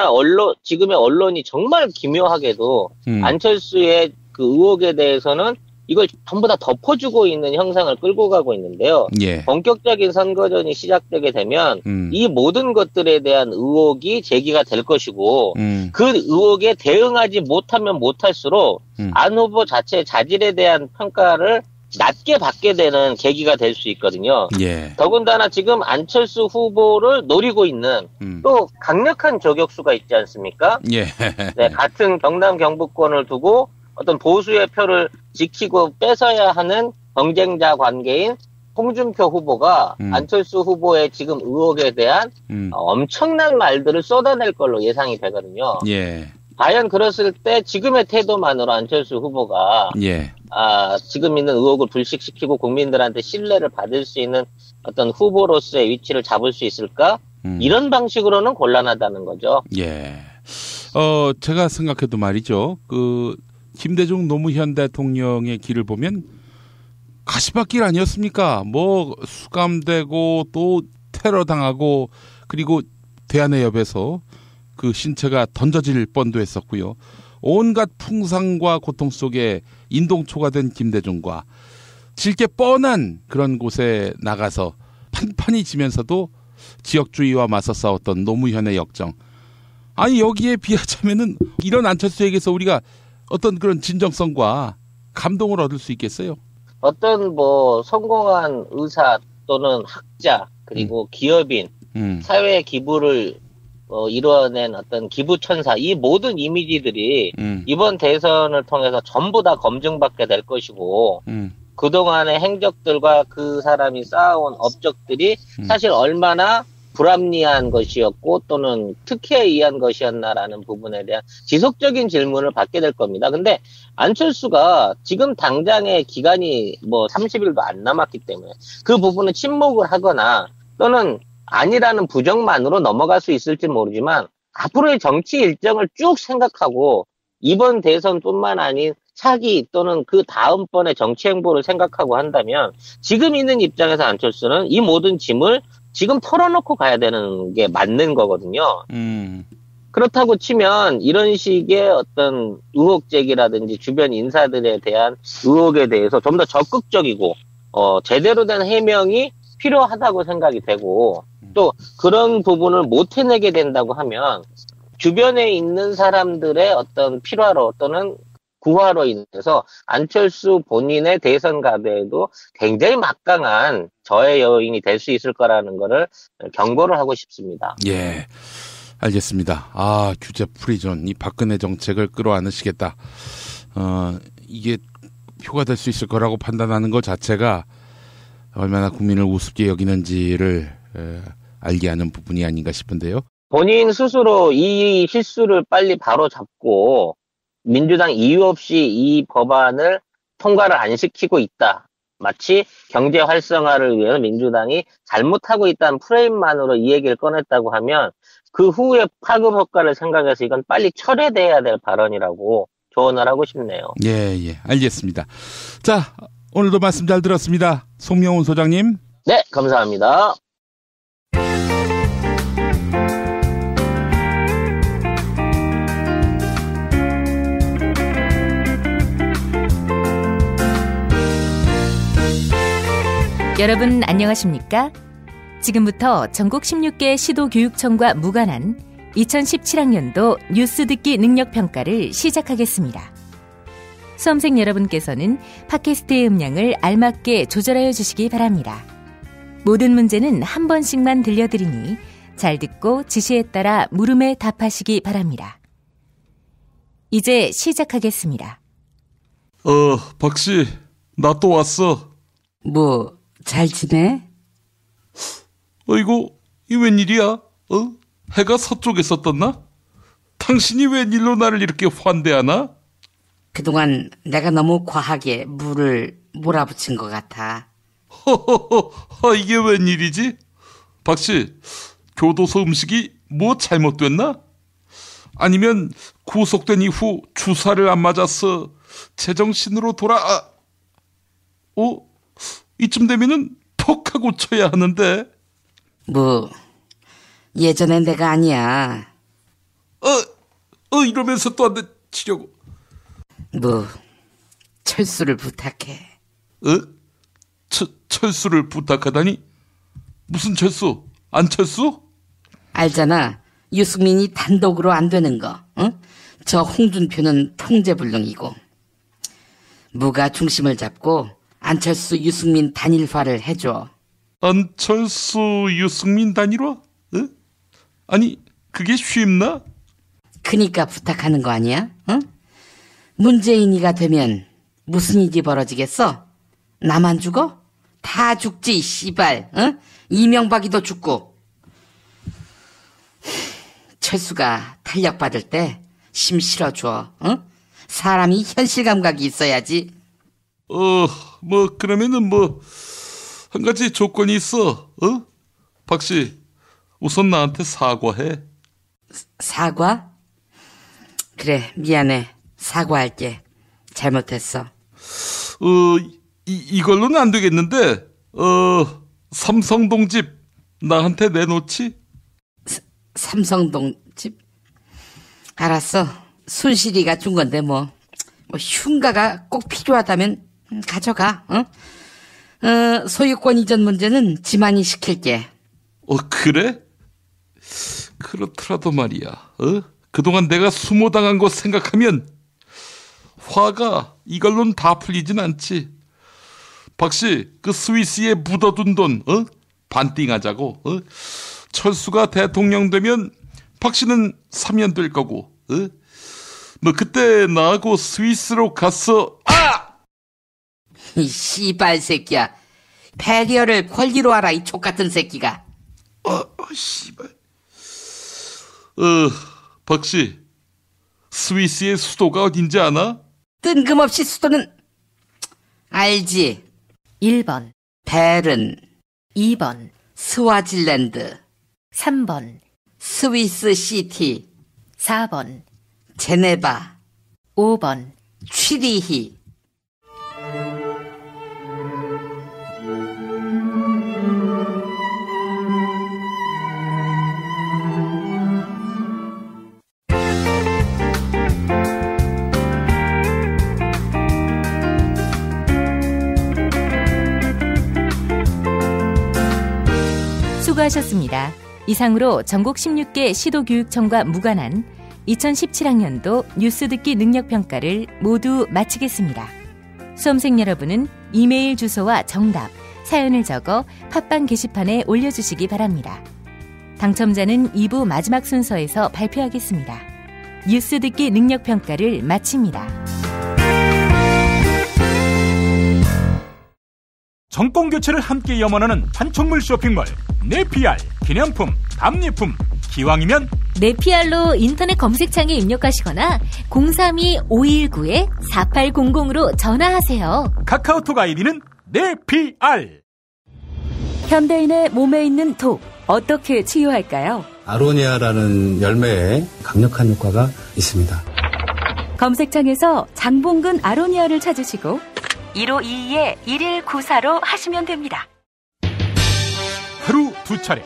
언론이 정말 기묘하게도 안철수의 그 의혹에 대해서는 이걸 전부 다 덮어주고 있는 형상을 끌고 가고 있는데요. 예. 본격적인 선거전이 시작되게 되면 이 모든 것들에 대한 의혹이 제기가 될 것이고 그 의혹에 대응하지 못하면 못할수록 안 후보 자체의 자질에 대한 평가를 낮게 받게 되는 계기가 될 수 있거든요. 예. 더군다나 지금 안철수 후보를 노리고 있는 또 강력한 저격수가 있지 않습니까? 예. 네, 같은 경남 경북권을 두고 어떤 보수의 표를 지키고 뺏어야 하는 경쟁자 관계인 홍준표 후보가 안철수 후보의 지금 의혹에 대한 엄청난 말들을 쏟아낼 걸로 예상이 되거든요. 예. 과연 그랬을 때 지금의 태도만으로 안철수 후보가 예. 지금 있는 의혹을 불식시키고 국민들한테 신뢰를 받을 수 있는 어떤 후보로서의 위치를 잡을 수 있을까? 이런 방식으로는 곤란하다는 거죠. 예. 제가 생각해도 말이죠. 김대중 노무현 대통령의 길을 보면 가시밭길 아니었습니까? 뭐 수감되고 또 테러 당하고 그리고 대안의 엽에서 그 신체가 던져질 뻔도 했었고요. 온갖 풍상과 고통 속에 인동초가 된 김대중과 질게 뻔한 그런 곳에 나가서 판판이 지면서도 지역주의와 맞서 싸웠던 노무현의 역정. 아니 여기에 비하자면은 이런 안철수에게서 우리가 어떤 그런 진정성과 감동을 얻을 수 있겠어요? 어떤 성공한 의사 또는 학자 그리고 기업인 사회의 기부를 이뤄낸 어떤 기부천사 이 모든 이미지들이 이번 대선을 통해서 전부 다 검증받게 될 것이고 그동안의 행적들과 그 사람이 쌓아온 업적들이 사실 얼마나 불합리한 것이었고 또는 특혜에 의한 것이었나라는 부분에 대한 지속적인 질문을 받게 될 겁니다. 근데 안철수가 지금 당장의 기간이 30일도 안 남았기 때문에 그 부분은 침묵을 하거나 또는 아니라는 부정만으로 넘어갈 수 있을지 모르지만 앞으로의 정치 일정을 쭉 생각하고 이번 대선뿐만 아닌 차기 또는 그 다음번의 정치 행보를 생각하고 한다면 지금 있는 입장에서 안철수는 이 모든 짐을 지금 털어놓고 가야 되는 게 맞는 거거든요. 그렇다고 치면 이런 식의 어떤 의혹 제기라든지 주변 인사들에 대한 의혹에 대해서 좀 더 적극적이고 제대로 된 해명이 필요하다고 생각이 되고 또 그런 부분을 못 해내게 된다고 하면 주변에 있는 사람들의 어떤 필화로 또는 구화로 인해서 안철수 본인의 대선 가도에도 굉장히 막강한 저해 요인이 될 수 있을 거라는 거를 경고를 하고 싶습니다. 예, 알겠습니다. 규제 프리존, 이 박근혜 정책을 끌어안으시겠다. 이게 표가 될 수 있을 거라고 판단하는 것 자체가 얼마나 국민을 우습게 여기는지를 알게 하는 부분이 아닌가 싶은데요. 본인 스스로 이 실수를 빨리 바로 잡고 민주당 이유 없이 이 법안을 통과를 안 시키고 있다. 마치 경제 활성화를 위해서 민주당이 잘못하고 있다는 프레임만으로 이 얘기를 꺼냈다고 하면 그 후에 파급 효과를 생각해서 이건 빨리 철회돼야 될 발언이라고 조언을 하고 싶네요. 예, 알겠습니다. 자, 오늘도 말씀 잘 들었습니다. 송명훈 소장님. 네, 감사합니다. 여러분 안녕하십니까? 지금부터 전국 16개 시도교육청과 무관한 2017학년도 뉴스 듣기 능력평가를 시작하겠습니다. 수험생 여러분께서는 팟캐스트의 음량을 알맞게 조절하여 주시기 바랍니다. 모든 문제는 한 번씩만 들려드리니 잘 듣고 지시에 따라 물음에 답하시기 바랍니다. 이제 시작하겠습니다. 박씨, 나 또 왔어. 뭐, 잘 지내? 이거 웬일이야? 해가 서쪽에서 떴나? 당신이 웬일로 나를 이렇게 환대하나? 그동안 내가 너무 과하게 물을 몰아붙인 것 같아. 이게 웬일이지? 박씨, 교도소 음식이 뭐 잘못됐나? 아니면 구속된 이후 주사를 안 맞아서 제정신으로 이쯤 되면은 톡 하고 쳐야 하는데. 뭐 예전엔 내가 아니야. 이러면서 또 한 대 치려고. 뭐 철수를 부탁해. 철수를 부탁하다니? 무슨 철수? 안철수? 알잖아. 유승민이 단독으로 안 되는 거. 응? 저 홍준표는 통제불능이고. 무가 중심을 잡고 안철수 유승민 단일화를 해줘. 안철수 유승민 단일화? 아니 그게 쉽나? 그니까 부탁하는 거 아니야? 응? 문재인이가 되면 무슨 일이 벌어지겠어? 나만 죽어? 다 죽지 씨발. 응? 이명박이도 죽고. 철수가 탄력받을 때 심 실어줘. 응? 사람이 현실 감각이 있어야지. 뭐 그러면은 뭐 한 가지 조건이 있어. 박씨 우선 나한테 사과해. 사과? 그래 미안해. 사과할게. 잘못했어. 이걸로는 안 되겠는데. 삼성동 집 나한테 내놓지? 삼성동 집? 알았어. 순실이가 준 건데 뭐 흉가가 꼭 필요하다면 가져가. 소유권 이전 문제는 지만이 시킬게. 그래? 그렇더라도 말이야. 그동안 내가 수모당한 거 생각하면 화가 이걸로는 다 풀리진 않지. 박씨 그 스위스에 묻어둔 돈 반띵하자고. 철수가 대통령 되면 박씨는 사면될 거고. 뭐 그때 나하고 스위스로 갔어. 이 씨발 새끼야. 배리어를 권리로 알아 이 족같은 새끼가. 씨발. 박씨 스위스의 수도가 어딘지 아나? 뜬금없이 수도는 알지. 1번 베른, 2번 스와질랜드, 3번 스위스 시티, 4번 제네바, 5번 취리히. 수고하셨습니다. 이상으로 전국 16개 시도교육청과 무관한 2017학년도 뉴스 듣기 능력평가를 모두 마치겠습니다. 수험생 여러분은 이메일 주소와 정답, 사연을 적어 팟빵 게시판에 올려주시기 바랍니다. 당첨자는 2부 마지막 순서에서 발표하겠습니다. 뉴스 듣기 능력평가를 마칩니다. 정권교체를 함께 염원하는 판촉물 쇼핑몰 네피알. 기념품, 답례품, 기왕이면 네피알로 인터넷 검색창에 입력하시거나 032-519-4800으로 전화하세요. 카카오톡 아이디는 네피알. 현대인의 몸에 있는 독, 어떻게 치유할까요? 아로니아라는 열매에 강력한 효과가 있습니다. 검색창에서 장봉근 아로니아를 찾으시고 1522-1194로 하시면 됩니다. 하루 2차례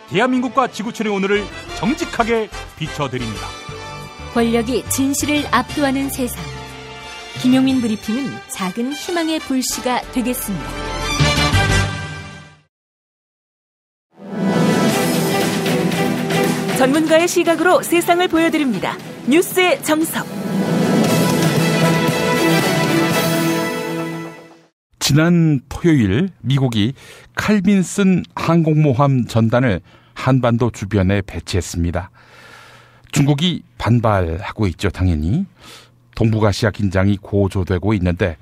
대한민국과 지구촌의 오늘을 정직하게 비춰드립니다. 권력이 진실을 압도하는 세상. 김용민 브리핑은 작은 희망의 불씨가 되겠습니다. 전문가의 시각으로 세상을 보여드립니다. 뉴스의 정석. 지난 토요일 미국이 칼빈슨 항공모함 전단을 한반도 주변에 배치했습니다. 중국이 반발하고 있죠. 당연히. 동북아시아 긴장이 고조되고 있는데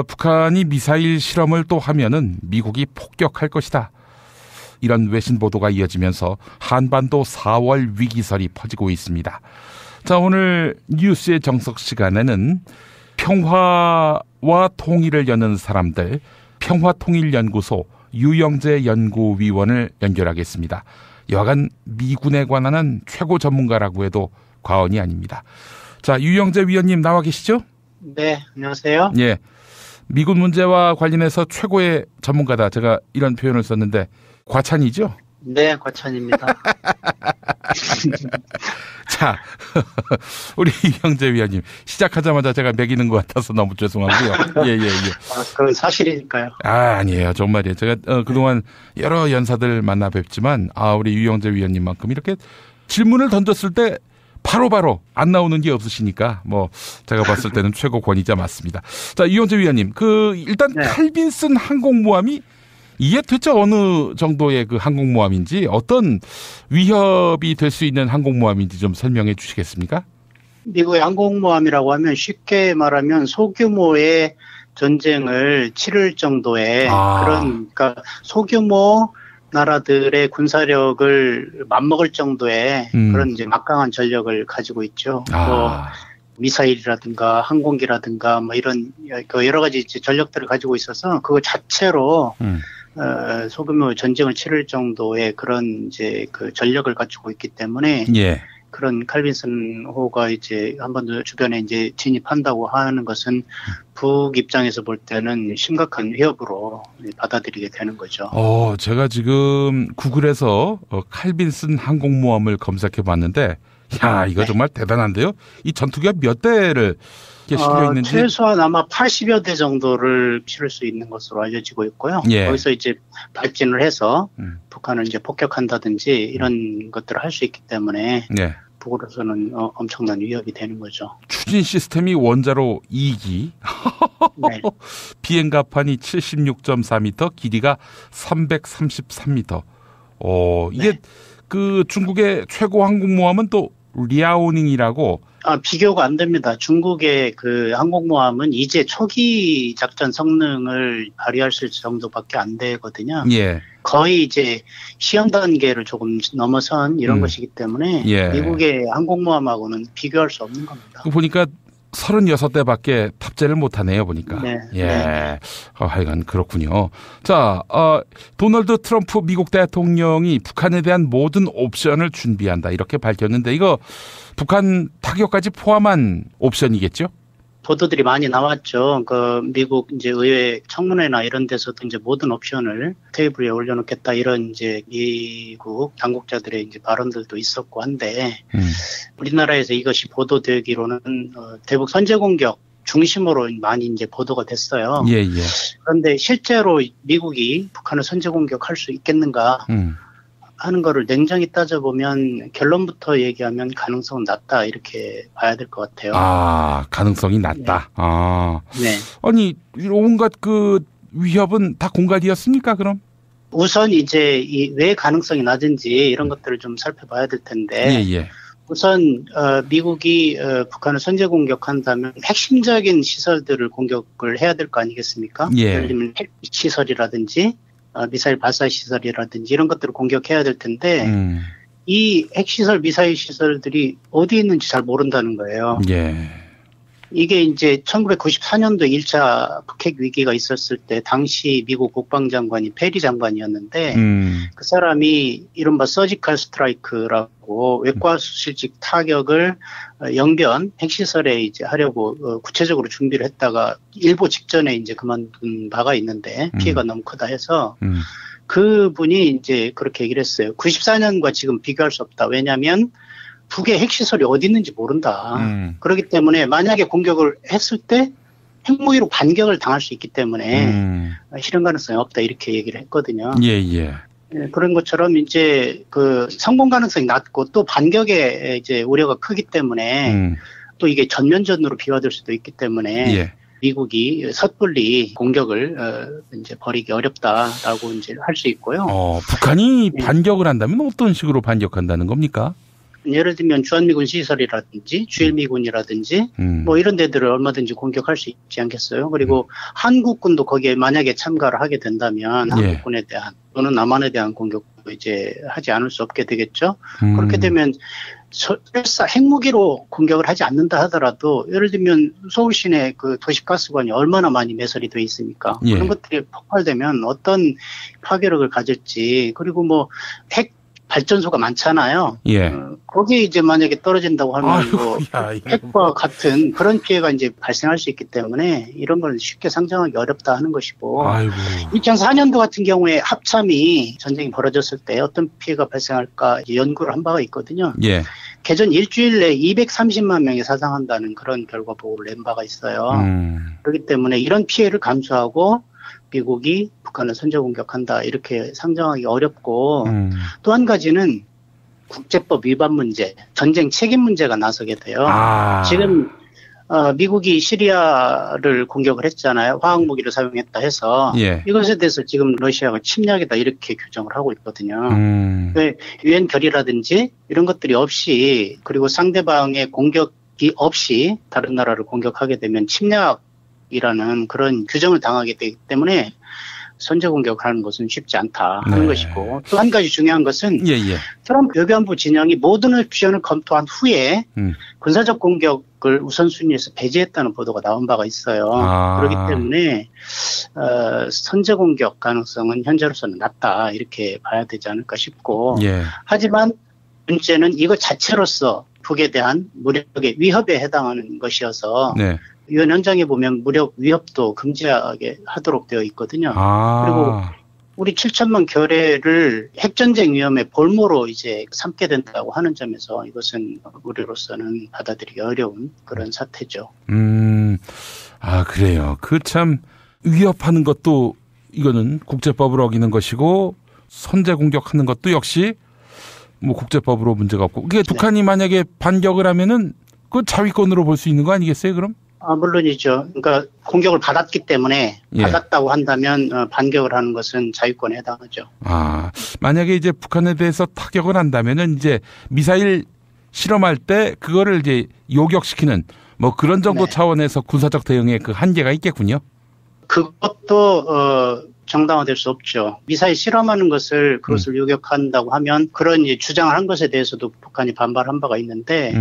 북한이 미사일 실험을 또 하면은 미국이 폭격할 것이다. 이런 외신 보도가 이어지면서 한반도 4월 위기설이 퍼지고 있습니다. 자, 오늘 뉴스의 정석 시간에는 평화와 통일을 여는 사람들, 평화통일연구소 유영재 연구위원을 연결하겠습니다. 여하간 미군에 관한 최고 전문가라고 해도 과언이 아닙니다. 자, 유영재 위원님 나와 계시죠? 네, 안녕하세요. 예. 미군 문제와 관련해서 최고의 전문가다. 제가 이런 표현을 썼는데 과찬이죠? 네, 과찬입니다. 자, 우리 이형재 위원님 시작하자마자 제가 매기는 것 같아서 너무 죄송하고요. 예. 그건 사실이니까요. 아니에요. 정말이에요. 제가 그동안 여러 연사들 만나 뵙지만 우리 이형재 위원님만큼 이렇게 질문을 던졌을 때 바로바로 안 나오는 게 없으시니까 뭐 제가 봤을 때는 최고 권위자 맞습니다. 자, 이형재 위원님, 일단 칼빈슨 항공모함이 이게 도대체 어느 정도의 그 항공모함인지 어떤 위협이 될 수 있는 항공모함인지 좀 설명해 주시겠습니까? 미국의 항공모함이라고 하면 쉽게 말하면 소규모의 전쟁을 치를 정도의 그러니까 소규모 나라들의 군사력을 맞먹을 정도의 그런 이제 막강한 전력을 가지고 있죠. 미사일이라든가 항공기라든가 뭐 이런 여러 가지 이제 전력들을 가지고 있어서 그거 자체로 소규모 전쟁을 치를 정도의 그런 이제 그 전력을 갖추고 있기 때문에 그런 칼빈슨호가 이제 한번 주변에 이제 진입한다고 하는 것은 북 입장에서 볼 때는 심각한 위협으로 받아들이게 되는 거죠. 제가 지금 구글에서 칼빈슨 항공모함을 검색해 봤는데 야, 이거 정말 대단한데요? 이 전투기가 몇 대를 실려 있는지? 최소한 아마 80여 대 정도를 실을 수 있는 것으로 알려지고 있고요. 거기서 이제 발진을 해서 북한을 이제 폭격한다든지 이런 것들을 할 수 있기 때문에 북으로서는 엄청난 위협이 되는 거죠. 추진 시스템이 원자로 2기, 비행갑판이 76.4m, 길이가 333m. 이게 그 중국의 최고 항공모함은 또 리아오닝이라고. 비교가 안 됩니다. 중국의 그 항공모함은 이제 초기 작전 성능을 발휘할 수 있을 정도밖에 안 되거든요. 거의 이제 시험 단계를 조금 넘어선 이런 것이기 때문에 미국의 항공모함하고는 비교할 수 없는 겁니다. 보니까 36대밖에 탑재를 못하네요, 보니까. 하여간 그렇군요. 자, 도널드 트럼프 미국 대통령이 북한에 대한 모든 옵션을 준비한다 이렇게 밝혔는데 이거 북한 타격까지 포함한 옵션이겠죠? 보도들이 많이 나왔죠. 그 미국 이제 의회 청문회나 이런 데서도 이제 모든 옵션을 테이블 위에 올려놓겠다 이런 이제 미국 당국자들의 이제 발언들도 있었고 한데 우리나라에서 이것이 보도되기로는 대북 선제 공격 중심으로 많이 이제 보도가 됐어요. 그런데 실제로 미국이 북한을 선제 공격할 수 있겠는가? 하는 거를 냉정히 따져보면 결론부터 얘기하면 가능성은 낮다 이렇게 봐야 될 것 같아요. 가능성이 낮다. 아니 온갖 그 위협은 다 공갈이었습니까 그럼? 우선 이제 왜 가능성이 낮은지 이런 것들을 좀 살펴봐야 될 텐데 우선 미국이 북한을 선제 공격한다면 핵심적인 시설들을 공격을 해야 될 거 아니겠습니까? 예를 들면 핵 시설이라든지 미사일 발사 시설이라든지 이런 것들을 공격해야 될 텐데 이 핵시설, 미사일 시설들이 어디 있는지 잘 모른다는 거예요. 이게 이제 1994년도 1차 북핵 위기가 있었을 때 당시 미국 국방장관이 페리 장관이었는데 그 사람이 이른바 서지컬 스트라이크라고 외과 수실직 타격을 영변 핵시설에 이제 하려고 구체적으로 준비를 했다가 일보 직전에 이제 그만둔 바가 있는데 피해가 너무 크다 해서 그분이 이제 그렇게 얘기를 했어요. 94년과 지금 비교할 수 없다. 왜냐하면 북의 핵시설이 어디 있는지 모른다. 그렇기 때문에 만약에 공격을 했을 때 핵무기로 반격을 당할 수 있기 때문에 실현 가능성이 없다 이렇게 얘기를 했거든요. 그런 것처럼 이제 그 성공 가능성이 낮고 또 반격에 이제 우려가 크기 때문에 또 이게 전면전으로 비화될 수도 있기 때문에 미국이 섣불리 공격을 이제 벌이기 어렵다라고 이제 할 수 있고요. 북한이 반격을 한다면 어떤 식으로 반격한다는 겁니까? 예를 들면 주한미군 시설이라든지 주일미군이라든지 뭐 이런 데들을 얼마든지 공격할 수 있지 않겠어요. 그리고 한국군도 거기에 만약에 참가를 하게 된다면 한국군에 대한 또는 남한에 대한 공격도 이제 하지 않을 수 없게 되겠죠. 그렇게 되면 설사 핵무기로 공격을 하지 않는다 하더라도 예를 들면 서울 시내 그 도시가스관이 얼마나 많이 매설이 돼 있습니까? 그런 것들이 폭발되면 어떤 파괴력을 가질지 그리고 뭐 핵 발전소가 많잖아요. 예. 거기에 이제 만약에 떨어진다고 하면 뭐 핵과 같은 그런 피해가 이제 발생할 수 있기 때문에 이런 걸 쉽게 상정하기 어렵다 하는 것이고. 아이고. 2004년도 같은 경우에 합참이 전쟁이 벌어졌을 때 어떤 피해가 발생할까 이제 연구를 한 바가 있거든요. 예. 개전 일주일 내에 230만 명이 사상한다는 그런 결과 보고를 낸 바가 있어요. 그렇기 때문에 이런 피해를 감수하고 미국이 북한을 선제 공격한다 이렇게 상정하기 어렵고 또 한 가지는 국제법 위반 문제, 전쟁 책임 문제가 나서게 돼요. 지금 미국이 시리아를 공격을 했잖아요. 화학무기를 사용했다 해서 이것에 대해서 지금 러시아가 침략이다 이렇게 규정을 하고 있거든요. 유엔 결의라든지 이런 것들이 없이 그리고 상대방의 공격이 없이 다른 나라를 공격하게 되면 침략이라는 그런 규정을 당하게 되기 때문에 선제 공격하는 것은 쉽지 않다 하는 것이고 또 한 가지 중요한 것은 트럼프 외교안보 진영이 모든 옵션을 검토한 후에 군사적 공격을 우선순위에서 배제했다는 보도가 나온 바가 있어요. 그렇기 때문에 선제 공격 가능성은 현재로서는 낮다 이렇게 봐야 되지 않을까 싶고 하지만 문제는 이것 자체로서 북에 대한 무력의 위협에 해당하는 것이어서 유엔 헌장에 보면 무력 위협도 금지하게 하도록 되어 있거든요. 그리고 우리 7천만 결의를 핵전쟁 위험의 볼모로 이제 삼게 된다고 하는 점에서 이것은 우리로서는 받아들이기 어려운 그런 사태죠. 그래요. 그 참 위협하는 것도 이거는 국제법을 어기는 것이고 선제 공격하는 것도 역시 뭐 국제법으로 문제가 없고 그게 북한이 만약에 반격을 하면은 그 자위권으로 볼 수 있는 거 아니겠어요, 그럼? 물론이죠. 그러니까 공격을 받았기 때문에 받았다고 한다면 반격을 하는 것은 자유권에 해당하죠. 만약에 이제 북한에 대해서 타격을 한다면은 이제 미사일 실험할 때 그거를 이제 요격시키는 뭐 그런 정도 차원에서 군사적 대응에 그 한계가 있겠군요. 그것도 정당화될 수 없죠. 미사일 실험하는 것을 그것을 요격한다고 하면 그런 이제 주장을 한 것에 대해서도 북한이 반발한 바가 있는데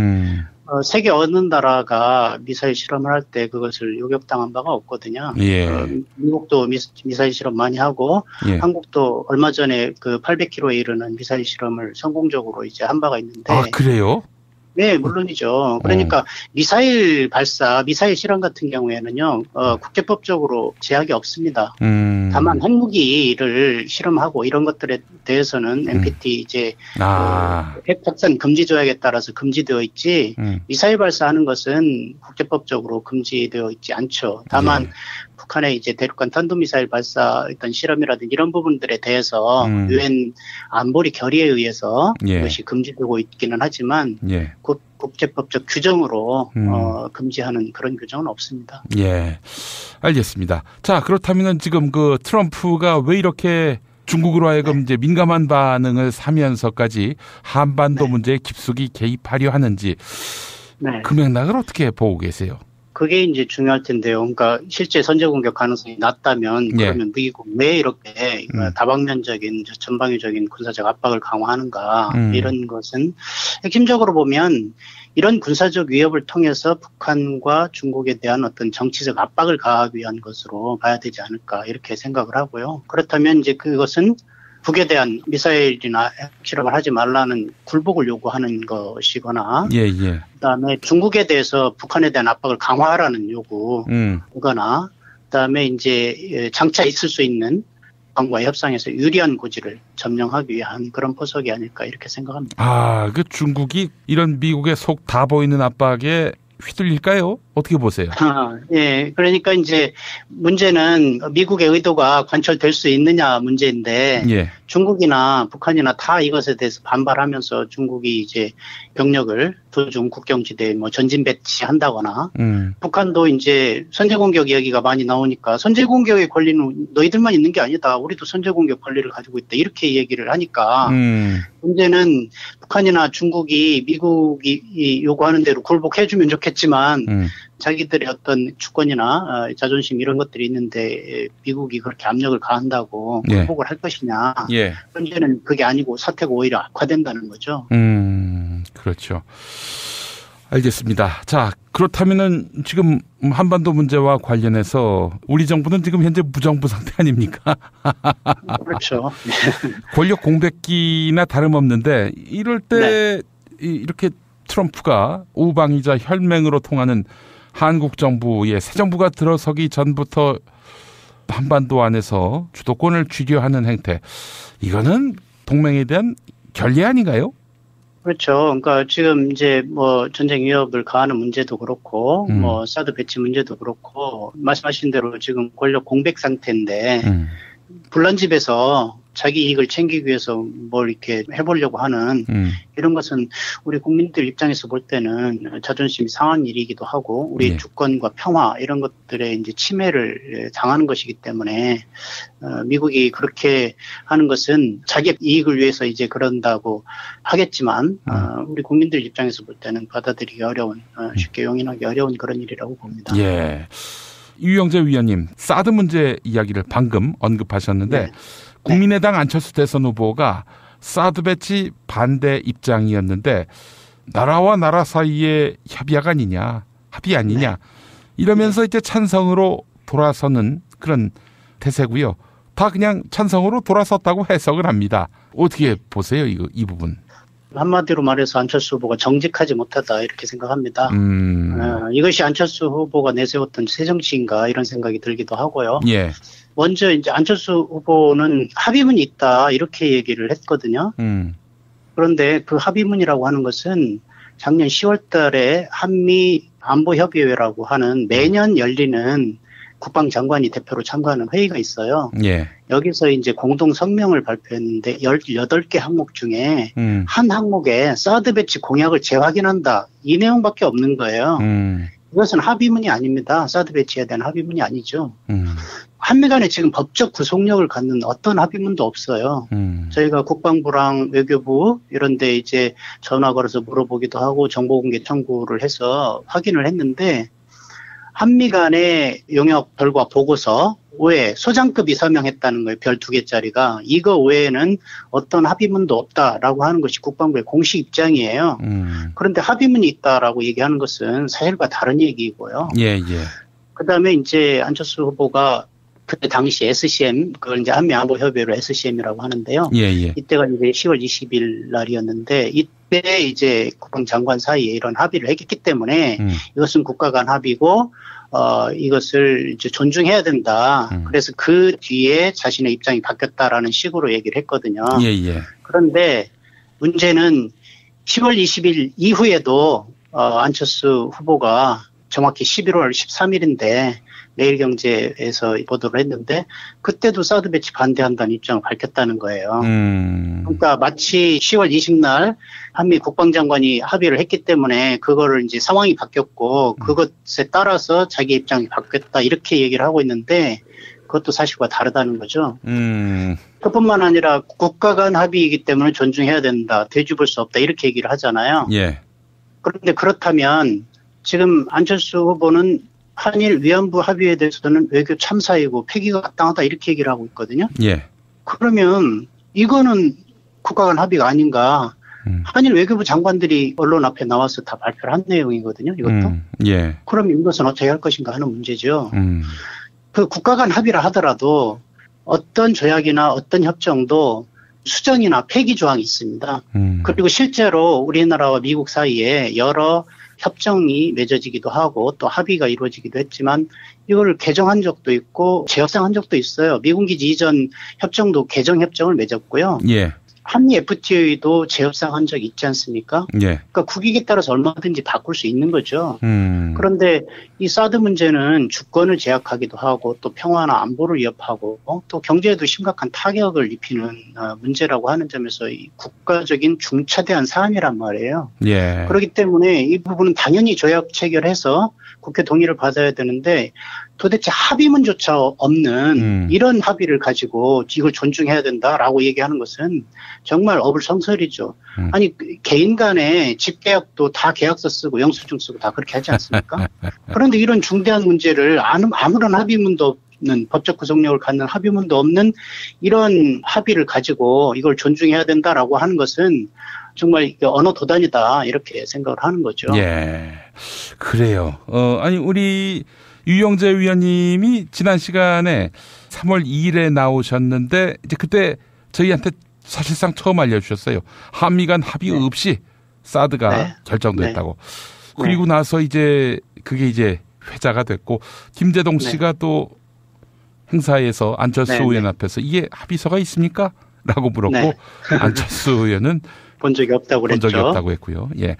세계 어느 나라가 미사일 실험을 할 때 그것을 요격당한 바가 없거든요. 미국도 미사일 실험 많이 하고 한국도 얼마 전에 그 800km에 이르는 미사일 실험을 성공적으로 이제 한 바가 있는데. 그래요? 네, 물론이죠. 그러니까 미사일 발사, 미사일 실험 같은 경우에는요, 국제법적으로 제약이 없습니다. 다만 핵무기를 실험하고 이런 것들에 대해서는 NPT 이제 핵 확산 금지 조약에 따라서 금지되어 있지, 미사일 발사하는 것은 국제법적으로 금지되어 있지 않죠. 다만 북한의 이제 대륙간 탄도미사일 발사 어떤 실험이라든지 이런 부분들에 대해서 유엔 안보리 결의에 의해서 이것이 금지되고 있기는 하지만 국제법적 규정으로 금지하는 그런 규정은 없습니다. 알겠습니다. 자, 그렇다면은 지금 그 트럼프가 왜 이렇게 중국으로 하여금 이제 민감한 반응을 사면서까지 한반도 문제에 깊숙이 개입하려 하는지 그 맥락을 어떻게 보고 계세요? 그게 이제 중요할 텐데요. 그러니까 실제 선제 공격 가능성이 낮다면 그러면 미국 왜 이렇게 다방면적인 전방위적인 군사적 압박을 강화하는가 이런 것은 핵심적으로 보면 이런 군사적 위협을 통해서 북한과 중국에 대한 어떤 정치적 압박을 가하기 위한 것으로 봐야 되지 않을까 이렇게 생각을 하고요. 그렇다면 이제 그것은 북에 대한 미사일이나 핵 실험을 하지 말라는 굴복을 요구하는 것이거나 그다음에 중국에 대해서 북한에 대한 압박을 강화하라는 요구거나 그다음에 이제 장차 있을 수 있는 북한과의 협상에서 유리한 고지를 점령하기 위한 그런 포석이 아닐까 이렇게 생각합니다. 그 중국이 이런 미국의 속 다 보이는 압박에 휘둘릴까요? 어떻게 보세요? 그러니까 이제 문제는 미국의 의도가 관철될 수 있느냐 문제인데 중국이나 북한이나 다 이것에 대해서 반발하면서 중국이 이제 병력을 도중 국경지대에 뭐 전진 배치한다거나 북한도 이제 선제 공격 이야기가 많이 나오니까 선제 공격의 권리는 너희들만 있는 게 아니다. 우리도 선제 공격 권리를 가지고 있다. 이렇게 얘기를 하니까 문제는 북한이나 중국이 미국이 요구하는 대로 굴복해주면 좋겠지만 자기들의 어떤 주권이나 자존심 이런 것들이 있는데 미국이 그렇게 압력을 가한다고 굴복을 할 것이냐. 문제는 그게 아니고 사태가 오히려 악화된다는 거죠. 그렇죠. 알겠습니다. 자, 그렇다면은 지금 한반도 문제와 관련해서 우리 정부는 지금 현재 무정부 상태 아닙니까? 그렇죠. 권력 공백기나 다름없는데 이럴 때 이렇게 트럼프가 우방이자 혈맹으로 통하는 한국 정부의 새 정부가 들어서기 전부터 한반도 안에서 주도권을 쥐려하는 행태, 이거는 동맹에 대한 결례 아닌가요? 그렇죠. 그러니까 지금 이제 뭐 전쟁 위협을 가하는 문제도 그렇고, 뭐 사드 배치 문제도 그렇고, 말씀하신 대로 지금 권력 공백 상태인데, 불난 집에서 자기 이익을 챙기기 위해서 뭘 이렇게 해보려고 하는 이런 것은 우리 국민들 입장에서 볼 때는 자존심이 상한 일이기도 하고 우리 주권과 평화 이런 것들에 이제 침해를 당하는 것이기 때문에 미국이 그렇게 하는 것은 자기 이익을 위해서 이제 그런다고 하겠지만 우리 국민들 입장에서 볼 때는 받아들이기 어려운 쉽게 용인하기 어려운 그런 일이라고 봅니다. 예. 유영재 위원님, 사드 문제 이야기를 방금 언급하셨는데 국민의당 안철수 대선 후보가 사드 배치 반대 입장이었는데 나라와 나라 사이의 협약 아니냐, 합의 아니냐 이러면서 이제 찬성으로 돌아서는 그런 대세고요. 다 그냥 찬성으로 돌아섰다고 해석을 합니다. 어떻게 보세요, 이 부분? 한마디로 말해서 안철수 후보가 정직하지 못하다 이렇게 생각합니다. 이것이 안철수 후보가 내세웠던 새 정치인가 이런 생각이 들기도 하고요. 예. 먼저 이제 안철수 후보는 합의문이 있다 이렇게 얘기를 했거든요. 그런데 그 합의문이라고 하는 것은 작년 10월 달에 한미 안보협의회라고 하는 매년 열리는 국방장관이 대표로 참가하는 회의가 있어요. 예. 여기서 이제 공동 성명을 발표했는데 18개 항목 중에 한 항목에 사드 배치 공약을 재확인한다. 이 내용밖에 없는 거예요. 이것은 합의문이 아닙니다. 사드 배치에 대한 합의문이 아니죠. 한미 간에 지금 법적 구속력을 갖는 어떤 합의문도 없어요. 저희가 국방부랑 외교부 이런 데 이제 전화 걸어서 물어보기도 하고 정보공개 청구를 해서 확인을 했는데 한미 간의 용역 결과 보고서 외에 소장급이 서명했다는 거예요. 별 2개짜리가. 이거 외에는 어떤 합의문도 없다라고 하는 것이 국방부의 공식 입장이에요. 그런데 합의문이 있다라고 얘기하는 것은 사실과 다른 얘기이고요. 예. 그다음에 이제 안철수 후보가 그때 당시 SCM, 그걸 이제 한미안보협의회로 SCM이라고 하는데요. 예. 이때가 이제 10월 20일 날이었는데 이때 이제 국방장관 사이에 이런 합의를 했기 때문에 이것은 국가 간 합의고 이것을 이제 존중해야 된다. 그래서 그 뒤에 자신의 입장이 바뀌었다라는 식으로 얘기를 했거든요. 예. 그런데 문제는 10월 20일 이후에도 안철수 후보가 정확히 11월 13일인데 매일경제에서 보도를 했는데 그때도 사드 배치 반대한다는 입장을 밝혔다는 거예요. 그러니까 마치 10월 20날 한미 국방장관이 합의를 했기 때문에 그거를 이제 상황이 바뀌었고 그것에 따라서 자기 입장이 바뀌었다 이렇게 얘기를 하고 있는데 그것도 사실과 다르다는 거죠. 그뿐만 아니라 국가 간 합의이기 때문에 존중해야 된다. 되짚을 수 없다. 이렇게 얘기를 하잖아요. 예. 그런데 그렇다면 지금 안철수 후보는 한일 위안부 합의에 대해서는 외교 참사이고 폐기가 마땅하다 이렇게 얘기를 하고 있거든요. 예. 그러면 이거는 국가 간 합의가 아닌가. 한일 외교부 장관들이 언론 앞에 나와서 다 발표를 한 내용이거든요. 이것도. 예. 그럼 이것은 어떻게 할 것인가 하는 문제죠. 그 국가 간 합의라 하더라도 어떤 조약이나 어떤 협정도 수정이나 폐기 조항이 있습니다. 그리고 실제로 우리나라와 미국 사이에 여러 협정이 맺어지기도 하고 또 합의가 이루어지기도 했지만 이걸 개정한 적도 있고 재협상한 적도 있어요. 미군기지 이전 협정도 개정 협정을 맺었고요. 예. 한미 FTA도 재협상한 적이 있지 않습니까? 예. 그러니까 국익에 따라서 얼마든지 바꿀 수 있는 거죠. 그런데 이 사드 문제는 주권을 제약하기도 하고 또 평화나 안보를 위협하고 또 경제에도 심각한 타격을 입히는 문제라고 하는 점에서 이 국가적인 중차대한 사안이란 말이에요. 예. 그렇기 때문에 이 부분은 당연히 조약 체결해서 국회 동의를 받아야 되는데 도대체 합의문조차 없는 이런 합의를 가지고 이걸 존중해야 된다라고 얘기하는 것은 정말 어불성설이죠. 아니 개인 간에 집계약도 다 계약서 쓰고 영수증 쓰고 다 그렇게 하지 않습니까? 그런데 이런 중대한 문제를 아무런 합의문도 없는 법적 구속력을 갖는 합의문도 없는 이런 합의를 가지고 이걸 존중해야 된다라고 하는 것은 정말 언어 도단이다 이렇게 생각을 하는 거죠. 예, 그래요. 아니 우리 유영재 위원님이 지난 시간에 3월 2일에 나오셨는데 이제 그때 저희한테 사실상 처음 알려주셨어요. 한미 간 합의 없이 사드가 결정됐다고. 그리고 나서 이제 그게 이제 회자가 됐고 김재동 씨가 또 행사에서 안철수 의원 앞에서 이게 합의서가 있습니까? 라고 물었고 안철수 의원은 본 적이 없다고 그랬죠. 본 적이 없다고 했고요. 예.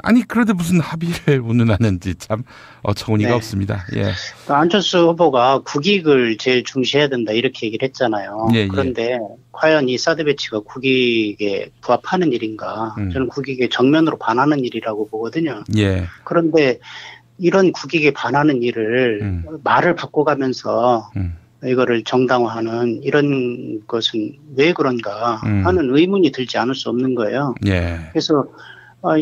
아니 그래도 무슨 합의를 운운하는지 참 어처구니가 없습니다. 예. 안철수 후보가 국익을 제일 중시해야 된다 이렇게 얘기를 했잖아요. 그런데 과연 이 사드 배치가 국익에 부합하는 일인가? 저는 국익에 정면으로 반하는 일이라고 보거든요. 그런데 이런 국익에 반하는 일을 말을 바꿔가면서 이거를 정당화하는 이런 것은 왜 그런가 하는 의문이 들지 않을 수 없는 거예요. 그래서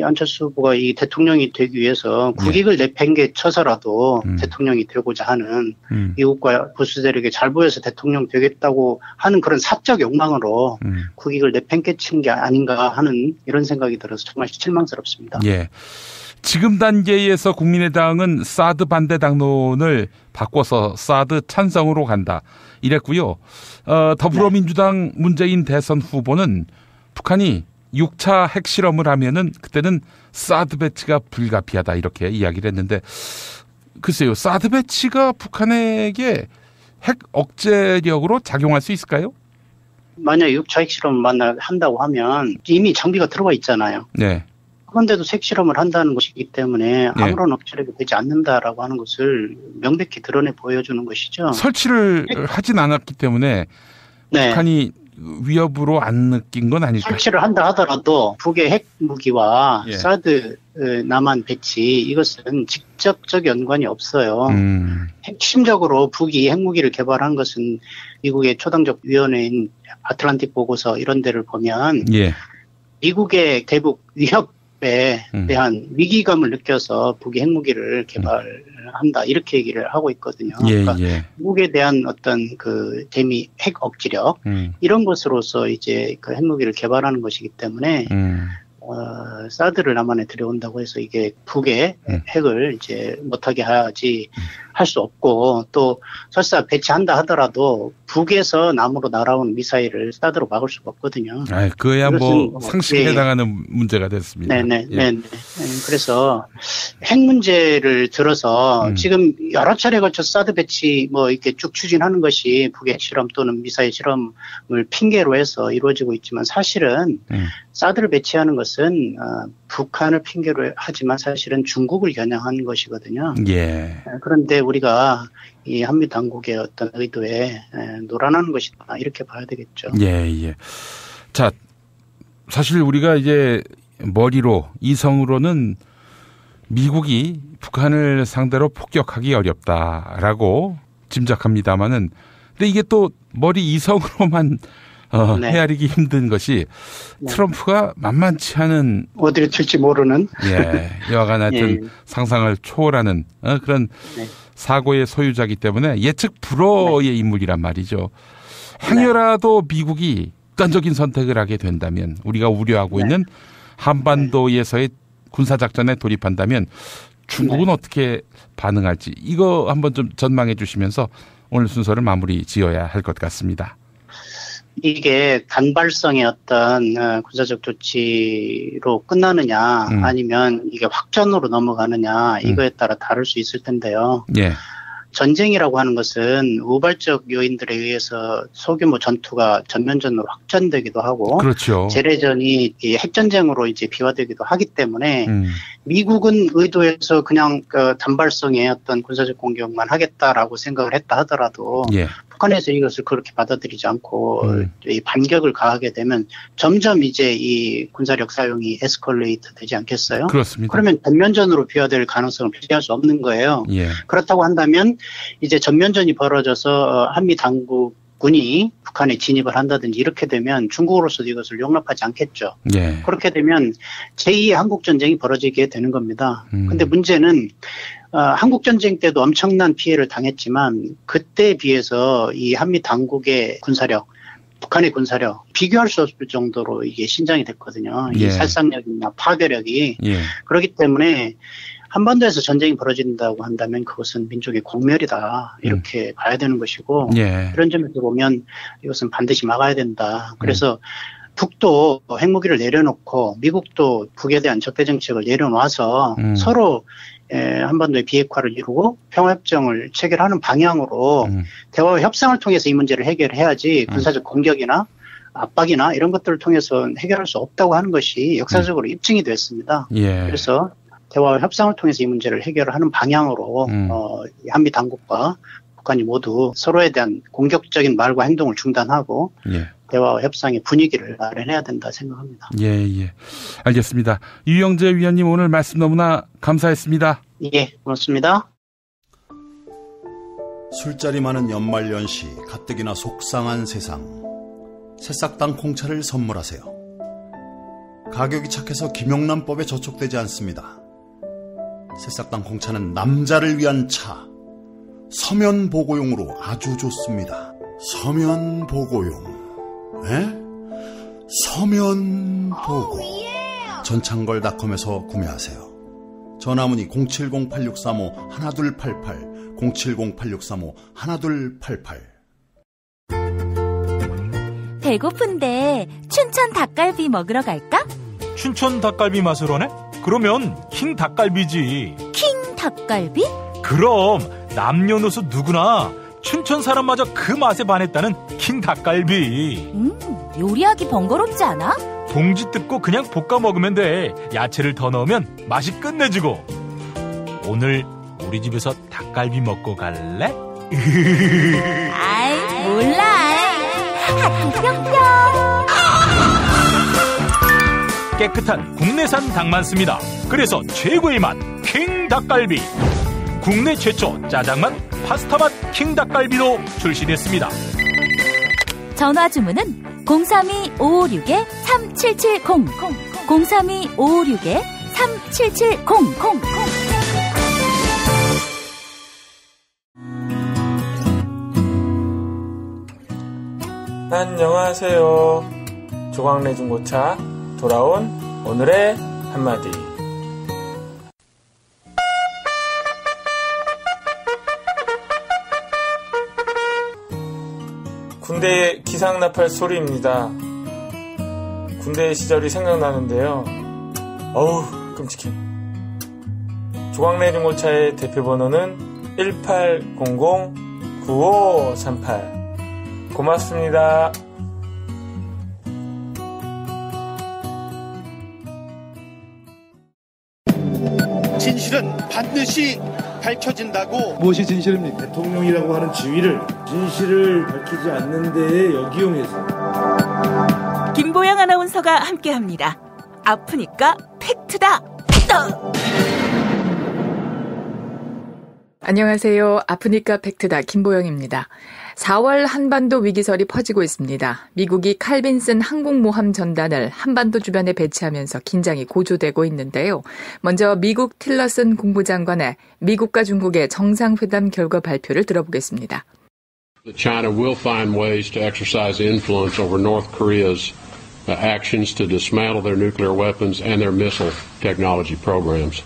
안철수 후보가 이 대통령이 되기 위해서 국익을 내팽개쳐서라도 대통령이 되고자 하는 미국과 보수 세력에 잘 보여서 대통령 되겠다고 하는 그런 사적 욕망으로 국익을 내팽개친 게 아닌가 하는 이런 생각이 들어서 정말 실망스럽습니다. 지금 단계에서 국민의당은 사드 반대 당론을 바꿔서 사드 찬성으로 간다 이랬고요. 더불어민주당 문재인 대선 후보는 북한이 6차 핵실험을 하면은 그때는 사드 배치가 불가피하다 이렇게 이야기를 했는데 글쎄요. 사드 배치가 북한에게 핵 억제력으로 작용할 수 있을까요? 만약 6차 핵실험을 한다고 하면 이미 장비가 들어가 있잖아요. 그런데도 핵실험을 한다는 것이기 때문에 아무런 억제력이 되지 않는다라고 하는 것을 명백히 드러내 보여주는 것이죠. 설치를 하진 않았기 때문에 북한이 위협으로 안 느낀 건 아닐까요? 설치를 한다 하더라도 북의 핵무기와 사드 남한 배치 이것은 직접적 연관이 없어요. 핵심적으로 북이 핵무기를 개발한 것은 미국의 초당적 위원회인 아틀란틱 보고서 이런 데를 보면 미국의 대북 위협에 대한 위기감을 느껴서 북이 핵무기를 개발한다 이렇게 얘기를 하고 있거든요. 그러니까 미국에 대한 어떤 그 대미 핵 억지력 이런 것으로서 이제 그 핵무기를 개발하는 것이기 때문에 사드를 남한에 들여온다고 해서 이게 북의 핵을 이제 못하게 하지 할 수 없고 또 설사 배치한다 하더라도 북에서 남으로 날아오는 미사일을 사드로 막을 수가 없거든요. 그거야 뭐 상식에 해당하는 문제가 됐습니다. 그래서 핵 문제를 들어서 지금 여러 차례 걸쳐 사드 배치 뭐 이렇게 쭉 추진하는 것이 북의 핵실험 또는 미사일 실험을 핑계로 해서 이루어지고 있지만 사실은 사드를 배치하는 것은 북한을 핑계로 하지만 사실은 중국을 겨냥한 것이거든요. 그런데 우리가 이 한미 당국의 어떤 의도에 노란하는 것이다 이렇게 봐야 되겠죠. 자, 사실 우리가 이제 머리로 이성으로는 미국이 북한을 상대로 폭격하기 어렵다라고 짐작합니다만은, 근데 이게 또 머리 이성으로만 헤아리기 힘든 것이 트럼프가 만만치 않은 어디를 튈지 모르는 여하간 하여튼 상상을 초월하는 그런 사고의 소유자이기 때문에 예측 불허의 인물이란 말이죠. 행여라도 미국이 극단적인 선택을 하게 된다면 우리가 우려하고 있는 한반도에서의 군사작전에 돌입한다면 중국은 어떻게 반응할지 이거 한번 좀 전망해 주시면서 오늘 순서를 마무리 지어야 할 것 같습니다. 이게 단발성의 어떤 군사적 조치로 끝나느냐 아니면 이게 확전으로 넘어가느냐 이거에 따라 다를 수 있을 텐데요. 전쟁이라고 하는 것은 우발적 요인들에 의해서 소규모 전투가 전면전으로 확전되기도 하고, 재래전이 핵전쟁으로 이제 비화되기도 하기 때문에 미국은 의도해서 그냥 그 단발성의 어떤 군사적 공격만 하겠다라고 생각을 했다 하더라도 북한에서 이것을 그렇게 받아들이지 않고 이 반격을 가하게 되면 점점 이제 이 군사력 사용이 에스컬레이트 되지 않겠어요? 그렇습니다. 그러면 전면전으로 비화될 가능성을 배제할 수 없는 거예요. 그렇다고 한다면 이제 전면전이 벌어져서 한미 당국군이 북한에 진입을 한다든지 이렇게 되면 중국으로서도 이것을 용납하지 않겠죠. 그렇게 되면 제2의 한국전쟁이 벌어지게 되는 겁니다. 근데 문제는 한국전쟁 때도 엄청난 피해를 당했지만 그때에 비해서 이 한미 당국의 군사력, 북한의 군사력 비교할 수 없을 정도로 이게 신장이 됐거든요. 이 살상력이나 파괴력이. 그렇기 때문에 한반도에서 전쟁이 벌어진다고 한다면 그것은 민족의 공멸이다. 이렇게 봐야 되는 것이고 그런 점에서 보면 이것은 반드시 막아야 된다. 그래서 북도 핵무기를 내려놓고 미국도 북에 대한 적대 정책을 내려놔서 서로 한반도의 비핵화를 이루고 평화협정을 체결하는 방향으로 대화와 협상을 통해서 이 문제를 해결해야지 군사적 공격이나 압박이나 이런 것들을 통해서 해결할 수 없다고 하는 것이 역사적으로 입증이 됐습니다. 그래서 대화와 협상을 통해서 이 문제를 해결하는 방향으로 한미 당국과 북한이 모두 서로에 대한 공격적인 말과 행동을 중단하고 대화와 협상의 분위기를 마련해야 된다 생각합니다. 알겠습니다. 유영재 위원님 오늘 말씀 너무나 감사했습니다. 고맙습니다. 술자리 많은 연말연시, 가뜩이나 속상한 세상. 새싹당 콩차를 선물하세요. 가격이 착해서 김영란법에 저촉되지 않습니다. 새싹당 콩차는 남자를 위한 차. 서면 보고용으로 아주 좋습니다. 서면 보고용. 서면 보고. 전창걸닷컴에서 구매하세요. 전화문의 070-8635-1288, 070-8635-1288. 배고픈데 춘천 닭갈비 먹으러 갈까? 춘천 닭갈비 맛을 하네? 그러면 킹 닭갈비지. 킹 닭갈비? 그럼 남녀노소 누구나 춘천 사람마저 그 맛에 반했다는 킹 닭갈비. 요리하기 번거롭지 않아? 봉지 뜯고 그냥 볶아 먹으면 돼. 야채를 더 넣으면 맛이 끝내주고. 오늘 우리 집에서 닭갈비 먹고 갈래? 아이 몰라. 하트 뿅뿅. 깨끗한 국내산 닭만 씁니다. 그래서 최고의 맛 킹 닭갈비. 국내 최초 짜장맛, 파스타맛 킹 닭갈비도 출시됐습니다. 전화 주문은 032-556-3770 032-556-3770. 안녕하세요. 조광래 중고차 돌아온 오늘의 한마디. 군대의 기상나팔 소리입니다. 군대 시절이 생각나는데요. 어우 끔찍해. 조광래 중고차의 대표번호는 1800-9538. 고맙습니다. 진실은 반드시 밝혀진다고. 무엇이 진실입니까? 대통령이라고 하는 지위를 진실을 밝히지 않는 데에 역이용해서. 김보영 아나운서가 함께합니다. 아프니까 팩트다. 안녕하세요. 아프니까 팩트다. 김보영입니다. 4월 한반도 위기설이 퍼지고 있습니다. 미국이 칼빈슨 항공모함 전단을 한반도 주변에 배치하면서 긴장이 고조되고 있는데요. 먼저 미국 틸러슨 국무장관의 미국과 중국의 정상회담 결과 발표를 들어보겠습니다. China will find ways to exercise influence over North Korea's actions to dismantle their nuclear weapons and their missile technology programs.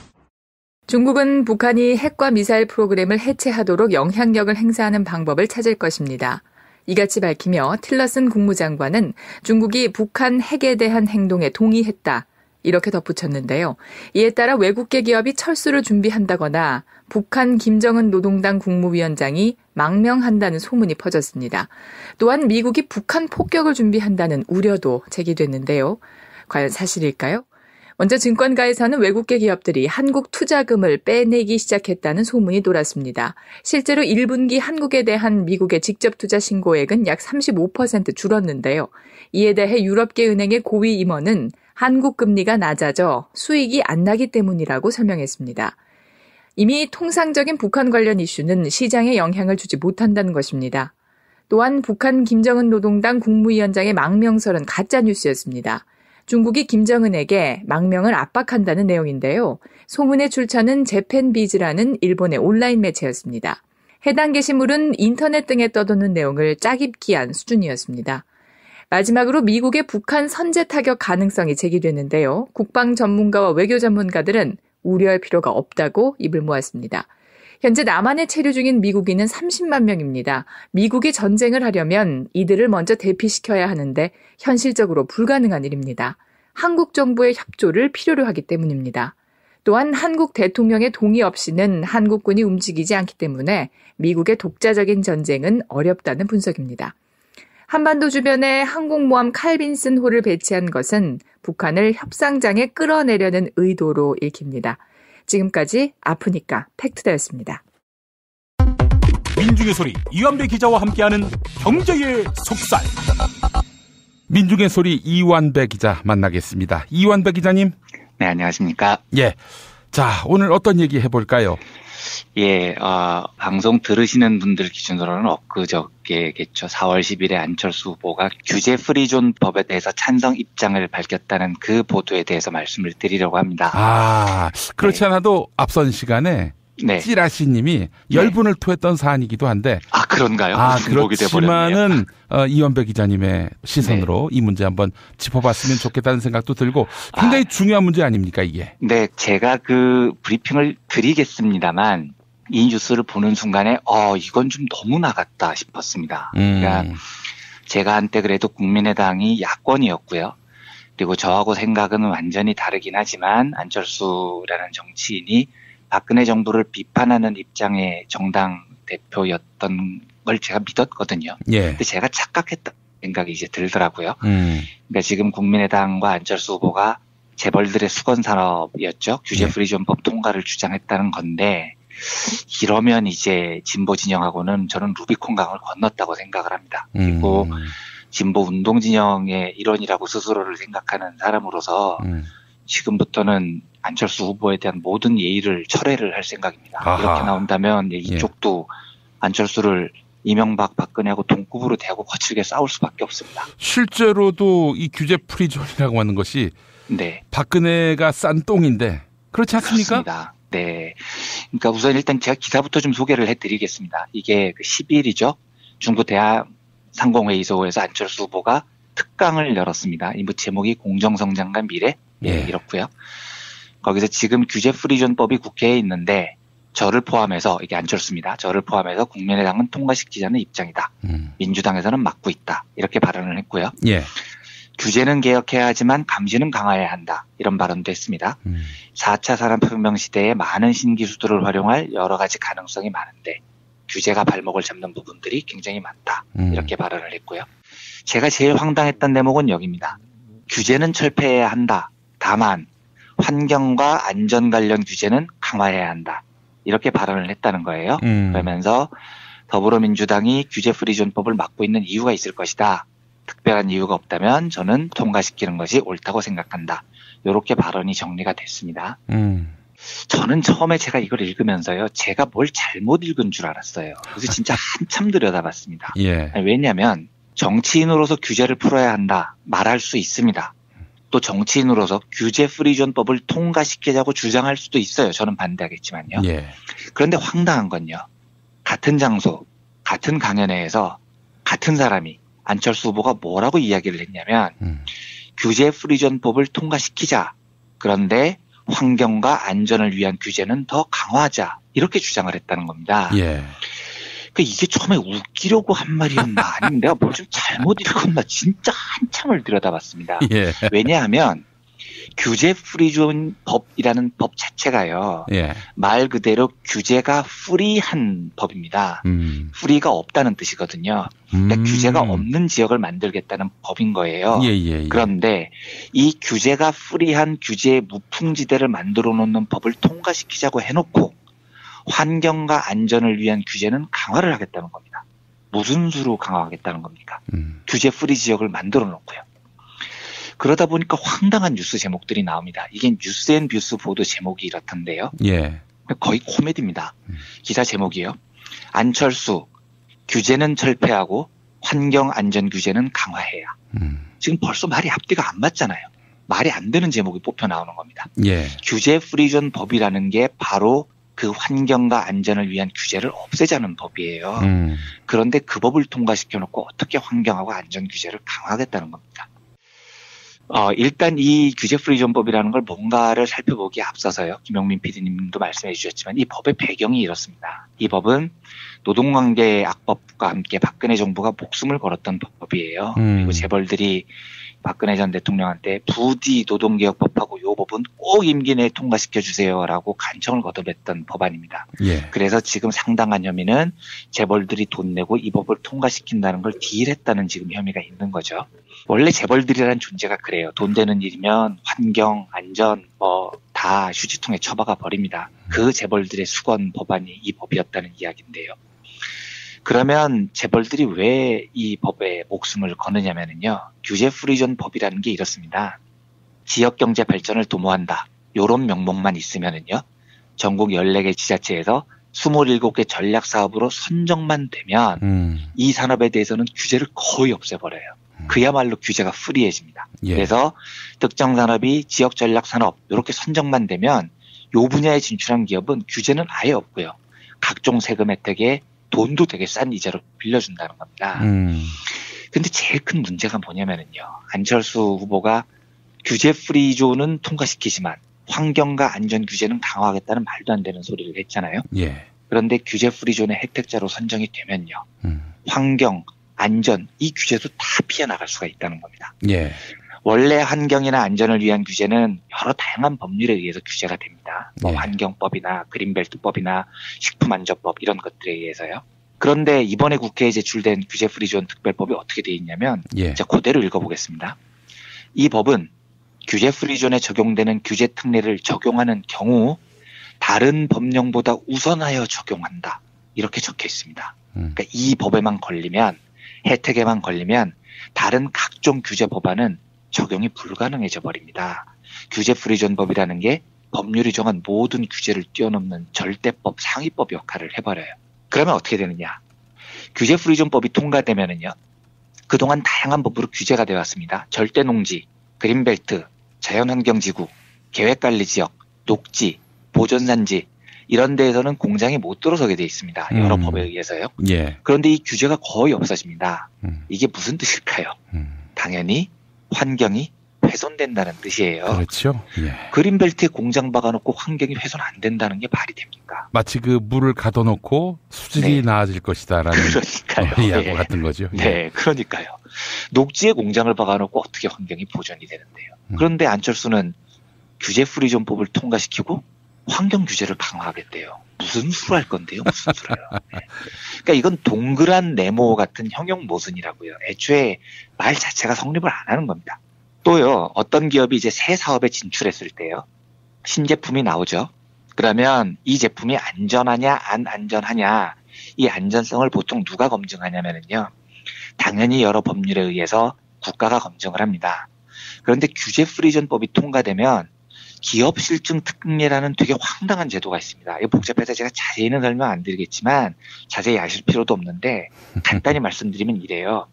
중국은 북한이 핵과 미사일 프로그램을 해체하도록 영향력을 행사하는 방법을 찾을 것입니다. 이같이 밝히며 틸러슨 국무장관은 중국이 북한 핵에 대한 행동에 동의했다. 이렇게 덧붙였는데요. 이에 따라 외국계 기업이 철수를 준비한다거나 북한 김정은 노동당 국무위원장이 망명한다는 소문이 퍼졌습니다. 또한 미국이 북한 폭격을 준비한다는 우려도 제기됐는데요. 과연 사실일까요? 먼저 증권가에서는 외국계 기업들이 한국 투자금을 빼내기 시작했다는 소문이 돌았습니다. 실제로 1분기 한국에 대한 미국의 직접 투자 신고액은 약 35% 줄었는데요. 이에 대해 유럽계 은행의 고위 임원은 한국 금리가 낮아져 수익이 안 나기 때문이라고 설명했습니다. 이미 통상적인 북한 관련 이슈는 시장에 영향을 주지 못한다는 것입니다. 또한 북한 김정은 노동당 국무위원장의 망명설은 가짜뉴스였습니다. 중국이 김정은에게 망명을 압박한다는 내용인데요. 소문의 출처는 재팬비즈라는 일본의 온라인 매체였습니다. 해당 게시물은 인터넷 등에 떠도는 내용을 짜깁기한 수준이었습니다. 마지막으로 미국의 북한 선제 타격 가능성이 제기됐는데요. 국방 전문가와 외교 전문가들은 우려할 필요가 없다고 입을 모았습니다. 현재 남한에 체류 중인 미국인은 30만 명입니다. 미국이 전쟁을 하려면 이들을 먼저 대피시켜야 하는데 현실적으로 불가능한 일입니다. 한국 정부의 협조를 필요로 하기 때문입니다. 또한 한국 대통령의 동의 없이는 한국군이 움직이지 않기 때문에 미국의 독자적인 전쟁은 어렵다는 분석입니다. 한반도 주변에 항공모함 칼빈슨호를 배치한 것은 북한을 협상장에 끌어내려는 의도로 읽힙니다. 지금까지 아프니까 팩트다였습니다. 민중의 소리 이완배 기자와 함께하는 경제의 속살. 민중의 소리 이완배 기자 만나겠습니다. 이완배 기자님. 네, 안녕하십니까. 예. 자, 오늘 어떤 얘기 해볼까요? 예, 방송 들으시는 분들 기준으로는 엊그저께겠죠. 4월 10일에 안철수 후보가 규제 프리존 법에 대해서 찬성 입장을 밝혔다는 그 보도에 대해서 말씀을 드리려고 합니다. 그렇지 않아도 앞선 시간에 찌라시님이 열분을 토했던 사안이기도 한데. 그런가요? 그렇지만은 이완배 기자님의 시선으로 이 문제 한번 짚어봤으면 좋겠다는 생각도 들고 굉장히 중요한 문제 아닙니까 이게? 네, 제가 그 브리핑을 드리겠습니다만 이 뉴스를 보는 순간에 이건 좀 너무 나갔다 싶었습니다. 그러니까 제가 한때 그래도 국민의당이 야권이었고요. 그리고 저하고 생각은 완전히 다르긴 하지만 안철수라는 정치인이 박근혜 정부를 비판하는 입장의 정당 대표였던 걸 제가 믿었거든요. 근데 제가 착각했던 생각이 이제 들더라고요. 그러니까 지금 국민의당과 안철수 후보가 재벌들의 수건 산업이었죠. 규제 프리존법 통과를 주장했다는 건데 이러면 이제 진보 진영하고는 저는 루비콘 강을 건넜다고 생각을 합니다. 그리고 진보 운동 진영의 일원이라고 스스로를 생각하는 사람으로서 지금부터는 안철수 후보에 대한 모든 예의를 철회를 할 생각입니다. 이렇게 나온다면 이쪽도 안철수를 이명박, 박근혜하고 동급으로 대하고 거칠게 싸울 수밖에 없습니다. 실제로도 이 규제 프리존이라고 하는 것이 박근혜가 싼 똥인데 그렇지 않습니까? 그렇습니다. 네. 그러니까 우선 일단 제가 기사부터 좀 소개를 해드리겠습니다. 이게 10일이죠. 중국 대학 상공회의소에서 안철수 후보가 특강을 열었습니다. 이 제목이 공정성장과 미래 이렇고요. 거기서 지금 규제 프리존법이 국회에 있는데 저를 포함해서 이게 안철수입니다. 저를 포함해서 국민의당은 통과시키자는 입장이다. 민주당에서는 막고 있다. 이렇게 발언을 했고요. 규제는 개혁해야 하지만 감시는 강화해야 한다. 이런 발언도 했습니다. 4차 산업혁명 시대에 많은 신기술들을 활용할 여러 가지 가능성이 많은데 규제가 발목을 잡는 부분들이 굉장히 많다. 이렇게 발언을 했고요. 제가 제일 황당했던 대목은 여기입니다. 규제는 철폐해야 한다. 다만 환경과 안전 관련 규제는 강화해야 한다. 이렇게 발언을 했다는 거예요. 그러면서 더불어민주당이 규제 프리존법을 막고 있는 이유가 있을 것이다. 특별한 이유가 없다면 저는 통과시키는 것이 옳다고 생각한다. 이렇게 발언이 정리가 됐습니다. 저는 처음에 제가 이걸 읽으면서요. 제가 뭘 잘못 읽은 줄 알았어요. 그래서 진짜 한참 들여다봤습니다. 왜냐하면 정치인으로서 규제를 풀어야 한다. 말할 수 있습니다. 또 정치인으로서 규제 프리존법을 통과시키자고 주장할 수도 있어요. 저는 반대하겠지만요. 그런데 황당한 건요. 같은 장소, 같은 강연회에서 같은 사람이 안철수 후보가 뭐라고 이야기를 했냐면 규제 프리존법을 통과시키자. 그런데 환경과 안전을 위한 규제는 더 강화하자. 이렇게 주장을 했다는 겁니다. 그러니까 이게 처음에 웃기려고 한 말이었나 아니면 내가 뭘 좀 잘못 읽었나 진짜 한참을 들여다봤습니다. 왜냐하면 규제 프리존 법이라는 법 자체가요. 말 그대로 규제가 프리한 법입니다. 프리가 없다는 뜻이거든요. 그러니까 규제가 없는 지역을 만들겠다는 법인 거예요. 그런데 이 규제가 프리한 규제의 무풍지대를 만들어 놓는 법을 통과시키자고 해놓고 환경과 안전을 위한 규제는 강화를 하겠다는 겁니다. 무슨 수로 강화하겠다는 겁니까? 규제 프리 지역을 만들어 놓고요. 그러다 보니까 황당한 뉴스 제목들이 나옵니다. 이게 뉴스앤뷰스 보도 제목이 이렇던데요. 거의 코미디입니다. 기사 제목이요. 안철수, 규제는 철폐하고 환경 안전 규제는 강화해야. 지금 벌써 말이 앞뒤가 안 맞잖아요. 말이 안 되는 제목이 뽑혀 나오는 겁니다. 예. 규제 프리존 법이라는 게 바로 그 환경과 안전을 위한 규제를 없애자는 법이에요. 그런데 그 법을 통과시켜놓고 어떻게 환경하고 안전 규제를 강화하겠다는 겁니다. 일단 이 규제 프리존법이라는 걸 뭔가를 살펴보기에 앞서서요. 김용민 PD님도 말씀해 주셨지만 이 법의 배경이 이렇습니다. 이 법은 노동관계 악법과 함께 박근혜 정부가 목숨을 걸었던 법이에요. 그리고 재벌들이 박근혜 전 대통령한테 부디 노동개혁법하고 요 법은 꼭 임기 내에 통과시켜 주세요라고 간청을 거듭했던 법안입니다. 예. 그래서 지금 상당한 혐의는 재벌들이 돈 내고 이 법을 통과시킨다는 걸 딜했다는 지금 혐의가 있는 거죠. 원래 재벌들이라는 존재가 그래요. 돈 되는 일이면 환경, 안전 다 휴지통에 처박아 버립니다. 그 재벌들의 수건 법안이 이 법이었다는 이야기인데요. 그러면 재벌들이 왜 이 법에 목숨을 거느냐면요. 규제 프리존 법이라는 게 이렇습니다. 지역 경제 발전을 도모한다. 요런 명목만 있으면은요. 전국 14개 지자체에서 27개 전략 사업으로 선정만 되면 이 산업에 대해서는 규제를 거의 없애버려요. 그야말로 규제가 프리해집니다. 예. 그래서 특정 산업이 지역 전략 산업 이렇게 선정만 되면 요 분야에 진출한 기업은 규제는 아예 없고요. 각종 세금 혜택에 돈도 되게 싼 이자로 빌려준다는 겁니다. 근데 제일 큰 문제가 뭐냐면은요. 안철수 후보가 규제 프리존은 통과시키지만 환경과 안전 규제는 강화하겠다는 말도 안 되는 소리를 했잖아요. 예. 그런데 규제 프리존의 혜택자로 선정이 되면요. 환경, 안전 이 규제도 다 피해 나갈 수가 있다는 겁니다. 예. 원래 환경이나 안전을 위한 규제는 여러 다양한 법률에 의해서 규제가 됩니다. 예. 환경법이나 그린벨트법이나 식품안전법 이런 것들에 의해서요. 그런데 이번에 국회에 제출된 규제 프리존 특별법이 어떻게 되어 있냐면 예. 제가 그대로 읽어보겠습니다. 이 법은 규제 프리존에 적용되는 규제 특례를 적용하는 경우 다른 법령보다 우선하여 적용한다. 이렇게 적혀 있습니다. 그러니까 이 법에만 걸리면 혜택에만 걸리면 다른 각종 규제 법안은 적용이 불가능해져 버립니다. 규제 프리존 법이라는 게 법률이 정한 모든 규제를 뛰어넘는 절대법, 상위법 역할을 해버려요. 그러면 어떻게 되느냐. 규제 프리존 법이 통과되면은요. 그동안 다양한 법으로 규제가 되어 왔습니다. 절대농지, 그린벨트, 자연환경지구, 계획관리지역, 녹지, 보존산지 이런 데에서는 공장이 못 들어서게 돼 있습니다. 여러 법에 의해서요. 예. 그런데 이 규제가 거의 없어집니다. 이게 무슨 뜻일까요? 당연히 환경이 훼손된다는 뜻이에요. 그렇죠. 예. 그린벨트에 공장 박아놓고 환경이 훼손 안 된다는 게 말이 됩니까? 마치 그 물을 가둬놓고 수질이 나아질 것이다라는 이야기 같은 거죠. 네, 예. 그러니까요. 녹지에 공장을 박아놓고 어떻게 환경이 보존이 되는데요. 그런데 안철수는 규제 프리존법을 통과시키고 환경 규제를 강화하겠대요. 무슨 수로 할 건데요? 무슨 수로요? 네. 그러니까 이건 동그란 네모 같은 형용 모순이라고요. 애초에 말 자체가 성립을 안 하는 겁니다. 또요. 어떤 기업이 이제 새 사업에 진출했을 때요. 신제품이 나오죠. 그러면 이 제품이 안전하냐 안 안전하냐 이 안전성을 보통 누가 검증하냐면요. 당연히 여러 법률에 의해서 국가가 검증을 합니다. 그런데 규제 프리존법이 통과되면 기업 실증 특례라는 되게 황당한 제도가 있습니다. 이거 복잡해서 제가 자세히는 설명 안 드리겠지만 자세히 아실 필요도 없는데 간단히 말씀드리면 이래요.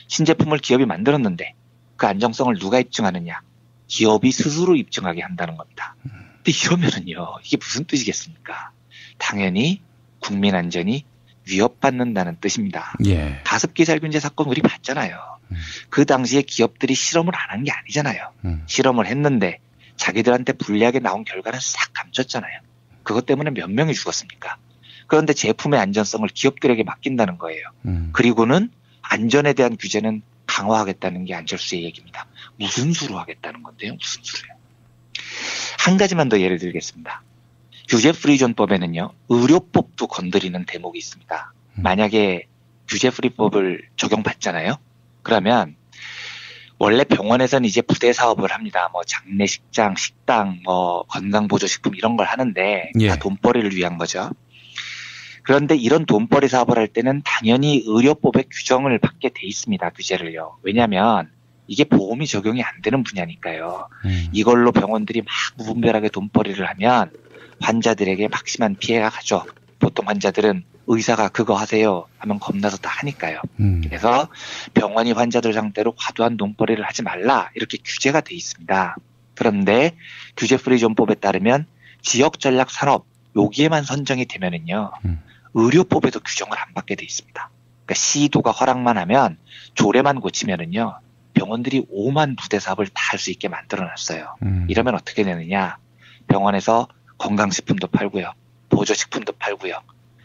신제품을 기업이 만들었는데 그 안정성을 누가 입증하느냐? 기업이 스스로 입증하게 한다는 겁니다. 근데 이러면은요. 이게 무슨 뜻이겠습니까? 당연히 국민 안전이 위협받는다는 뜻입니다. 예. 가습기 살균제 사건 우리 봤잖아요. 그 당시에 기업들이 실험을 안 한 게 아니잖아요. 실험을 했는데 자기들한테 불리하게 나온 결과는 싹 감췄잖아요. 그것 때문에 몇 명이 죽었습니까? 그런데 제품의 안전성을 기업들에게 맡긴다는 거예요. 그리고는 안전에 대한 규제는 강화하겠다는 게 안철수의 얘기입니다. 무슨 수로 하겠다는 건데요? 무슨 수로요? 한 가지만 더 예를 들겠습니다. 규제 프리존법에는요. 의료법도 건드리는 대목이 있습니다. 만약에 규제 프리법을 적용받잖아요. 그러면 원래 병원에서는 이제 부대 사업을 합니다. 뭐 장례식장, 식당, 뭐 건강보조식품 이런 걸 하는데 다 돈벌이를 위한 거죠. 그런데 이런 돈벌이 사업을 할 때는 당연히 의료법의 규정을 받게 돼 있습니다. 규제를요. 왜냐하면 이게 보험이 적용이 안 되는 분야니까요. 이걸로 병원들이 막 무분별하게 돈벌이를 하면 환자들에게 막심한 피해가 가죠. 보통 환자들은 의사가 그거 하세요 하면 겁나서 다 하니까요. 그래서 병원이 환자들 상대로 과도한 돈벌이를 하지 말라 이렇게 규제가 돼 있습니다. 그런데 규제 프리존법에 따르면 지역 전략 산업 여기에만 선정이 되면은요 의료법에도 규정을 안 받게 돼 있습니다. 그러니까 시도가 허락만 하면 조례만 고치면은요 병원들이 5만 부대 사업을 다 할 수 있게 만들어놨어요. 이러면 어떻게 되느냐? 병원에서 건강식품도 팔고요, 보조식품도 팔고요,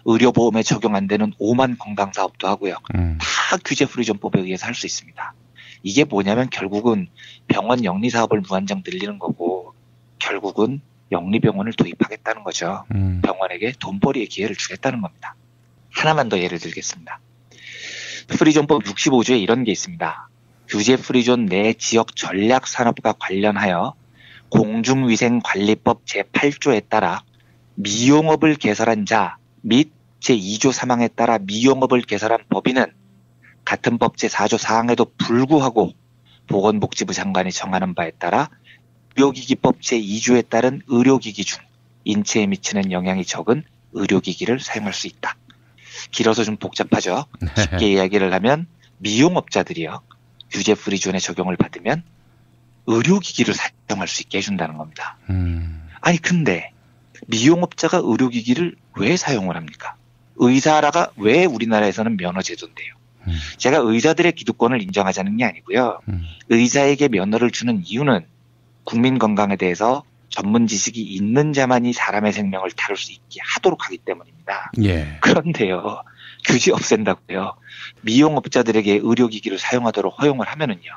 의료보험에 적용 안 되는 5만 건강사업도 하고요. 다 규제 프리존법에 의해서 할 수 있습니다. 이게 뭐냐면 결국은 병원 영리사업을 무한정 늘리는 거고 결국은 영리병원을 도입하겠다는 거죠. 병원에게 돈벌이의 기회를 주겠다는 겁니다. 하나만 더 예를 들겠습니다. 프리존법 65조에 이런 게 있습니다. 규제 프리존 내 지역 전략 산업과 관련하여 공중위생관리법 제8조에 따라 미용업을 개설한 자 및 제2조 사망에 따라 미용업을 개설한 법인은 같은 법 제4조 사항에도 불구하고 보건복지부 장관이 정하는 바에 따라 의료기기법 제2조에 따른 의료기기 중 인체에 미치는 영향이 적은 의료기기를 사용할 수 있다. 길어서 좀 복잡하죠. 쉽게 이야기를 하면 미용업자들이요. 규제 프리존의 적용을 받으면 의료기기를 사용할 수 있게 해준다는 겁니다. 아니 근데 미용업자가 의료기기를 왜 사용을 합니까? 의사라가 왜 우리나라에서는 면허제도인데요. 제가 의사들의 기득권을 인정하자는 게 아니고요. 의사에게 면허를 주는 이유는 국민 건강에 대해서 전문 지식이 있는 자만이 사람의 생명을 다룰 수 있게 하도록 하기 때문입니다. 예. 그런데요. 규제 없앤다고요. 미용업자들에게 의료기기를 사용하도록 허용을 하면은요.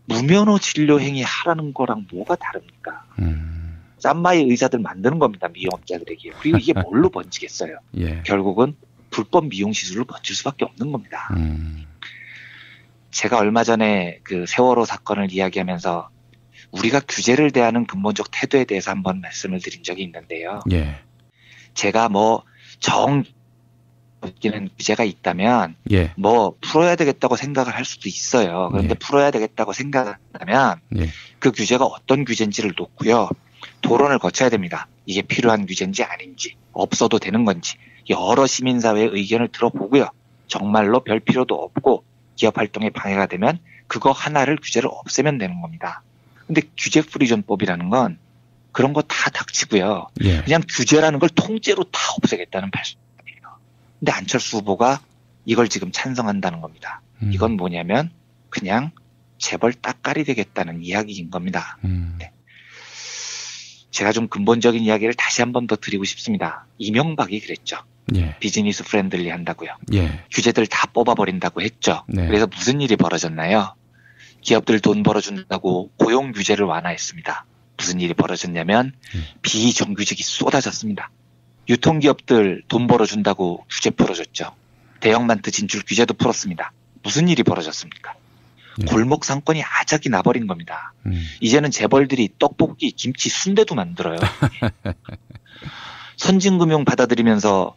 무면허 진료 행위 하라는 거랑 뭐가 다릅니까? 쌈마이 의사들 만드는 겁니다. 미용업자들에게. 그리고 이게 뭘로 번지겠어요? 예. 결국은 불법 미용 시술로 번질 수밖에 없는 겁니다. 제가 얼마 전에 그 세월호 사건을 이야기하면서 우리가 규제를 대하는 근본적 태도에 대해서 한번 말씀을 드린 적이 있는데요. 예. 제가 느끼는 규제가 있다면 예. 풀어야 되겠다고 생각을 할 수도 있어요. 그런데 풀어야 되겠다고 생각한다면 그 규제가 어떤 규제인지를 놓고요. 토론을 거쳐야 됩니다. 이게 필요한 규제인지 아닌지, 없어도 되는 건지 여러 시민사회의 의견을 들어보고요. 정말로 별 필요도 없고 기업 활동에 방해가 되면 그거 하나를 규제를 없애면 되는 겁니다. 근데 규제 프리존법이라는 건 그런 거 다 닥치고요. 예. 그냥 규제라는 걸 통째로 다 없애겠다는 발상이에요. 근데 안철수 후보가 이걸 지금 찬성한다는 겁니다. 이건 뭐냐면 그냥 재벌 따까리 되겠다는 이야기인 겁니다. 네. 제가 좀 근본적인 이야기를 다시 한 번 더 드리고 싶습니다. 이명박이 그랬죠. 예. 비즈니스 프렌들리 한다고요. 예. 규제들 다 뽑아버린다고 했죠. 네. 그래서 무슨 일이 벌어졌나요? 기업들 돈 벌어준다고 고용 규제를 완화했습니다. 무슨 일이 벌어졌냐면 비정규직이 쏟아졌습니다. 유통기업들 돈 벌어준다고 규제 풀어줬죠. 대형마트 진출 규제도 풀었습니다. 무슨 일이 벌어졌습니까? 골목 상권이 아작이 나버린 겁니다. 이제는 재벌들이 떡볶이, 김치, 순대도 만들어요. 선진금융 받아들이면서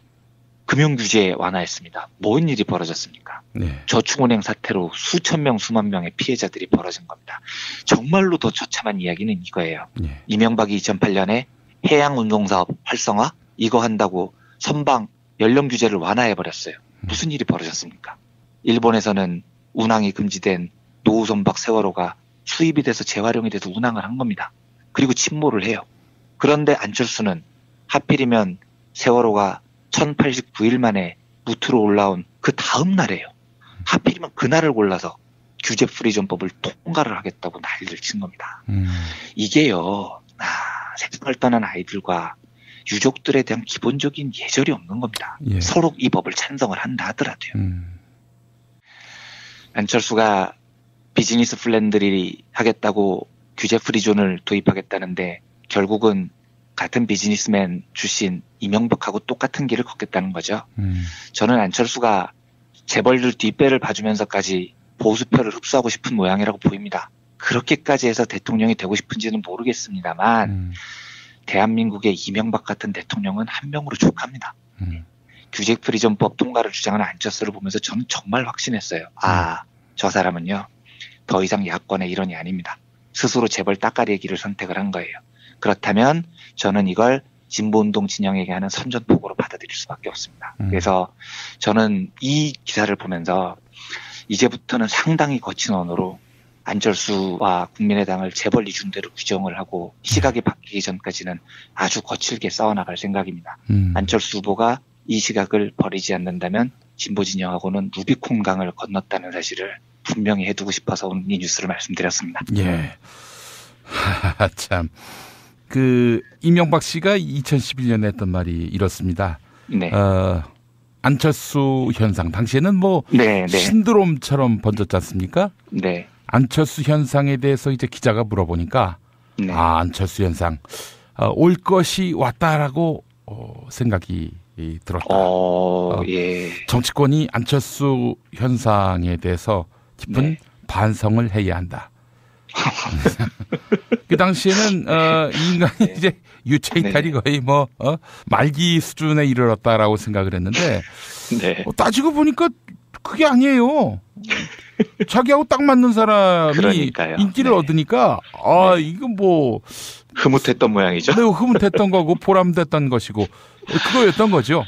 금융규제 완화했습니다. 뭔 일이 벌어졌습니까? 네. 저축은행 사태로 수천 명, 수만 명의 피해자들이 벌어진 겁니다. 정말로 더 처참한 이야기는 이거예요. 네. 이명박이 2008년에 해양운송사업 활성화 이거 한다고 선방 연령 규제를 완화해버렸어요. 무슨 일이 벌어졌습니까? 일본에서는 운항이 금지된 노후선박 세월호가 수입이 돼서 재활용이 돼서 운항을 한 겁니다. 그리고 침몰을 해요. 그런데 안철수는 하필이면 세월호가 1089일 만에 무트로 올라온 그 다음 날이에요. 하필이면 그날을 골라서 규제 프리존법을 통과를 하겠다고 난리를 친 겁니다. 이게요. 세상을 떠난 아이들과 유족들에 대한 기본적인 예절이 없는 겁니다. 예. 서로 이 법을 찬성을 한다 하더라도요. 안철수가 비즈니스 플랜들이 하겠다고 규제 프리존을 도입하겠다는데 결국은 같은 비즈니스맨 출신 이명박하고 똑같은 길을 걷겠다는 거죠. 저는 안철수가 재벌들 뒷배를 봐주면서까지 보수표를 흡수하고 싶은 모양이라고 보입니다. 그렇게까지 해서 대통령이 되고 싶은지는 모르겠습니다만 대한민국의 이명박 같은 대통령은 한 명으로 족합니다. 규제 프리존법 통과를 주장하는 안철수를 보면서 저는 정말 확신했어요. 저 사람은요. 더 이상 야권의 일원이 아닙니다. 스스로 재벌 따까리의 길을 선택을 한 거예요. 그렇다면 저는 이걸 진보운동 진영에게 하는 선전포고로 받아들일 수밖에 없습니다. 그래서 저는 이 기사를 보면서 이제부터는 상당히 거친 언어로 안철수와 국민의당을 재벌 이중대로 규정을 하고 시각이 바뀌기 전까지는 아주 거칠게 싸워나갈 생각입니다. 안철수 후보가 이 시각을 버리지 않는다면 진보 진영하고는 루비콘강을 건넜다는 사실을 분명히 해두고 싶어서 오늘 이 뉴스를 말씀드렸습니다. 예. 참. 이명박 씨가 2011년에 했던 말이 이렇습니다. 네. 안철수 현상. 당시에는 신드롬처럼 번졌지 않습니까? 네. 안철수 현상에 대해서 이제 기자가 물어보니까, 안철수 현상. 올 것이 왔다라고 생각이 들었다. 예. 정치권이 안철수 현상에 대해서 깊은 반성을 해야 한다. 그 당시에는 이 인간이 이제 유체 이탈이 거의 말기 수준에 이르렀다라고 생각을 했는데 따지고 보니까 그게 아니에요. 자기하고 딱 맞는 사람이 그러니까요. 인기를 얻으니까 이건 흐뭇했던 모양이죠. 네, 흐뭇했던 거고 보람됐던 것이고 그거였던 거죠.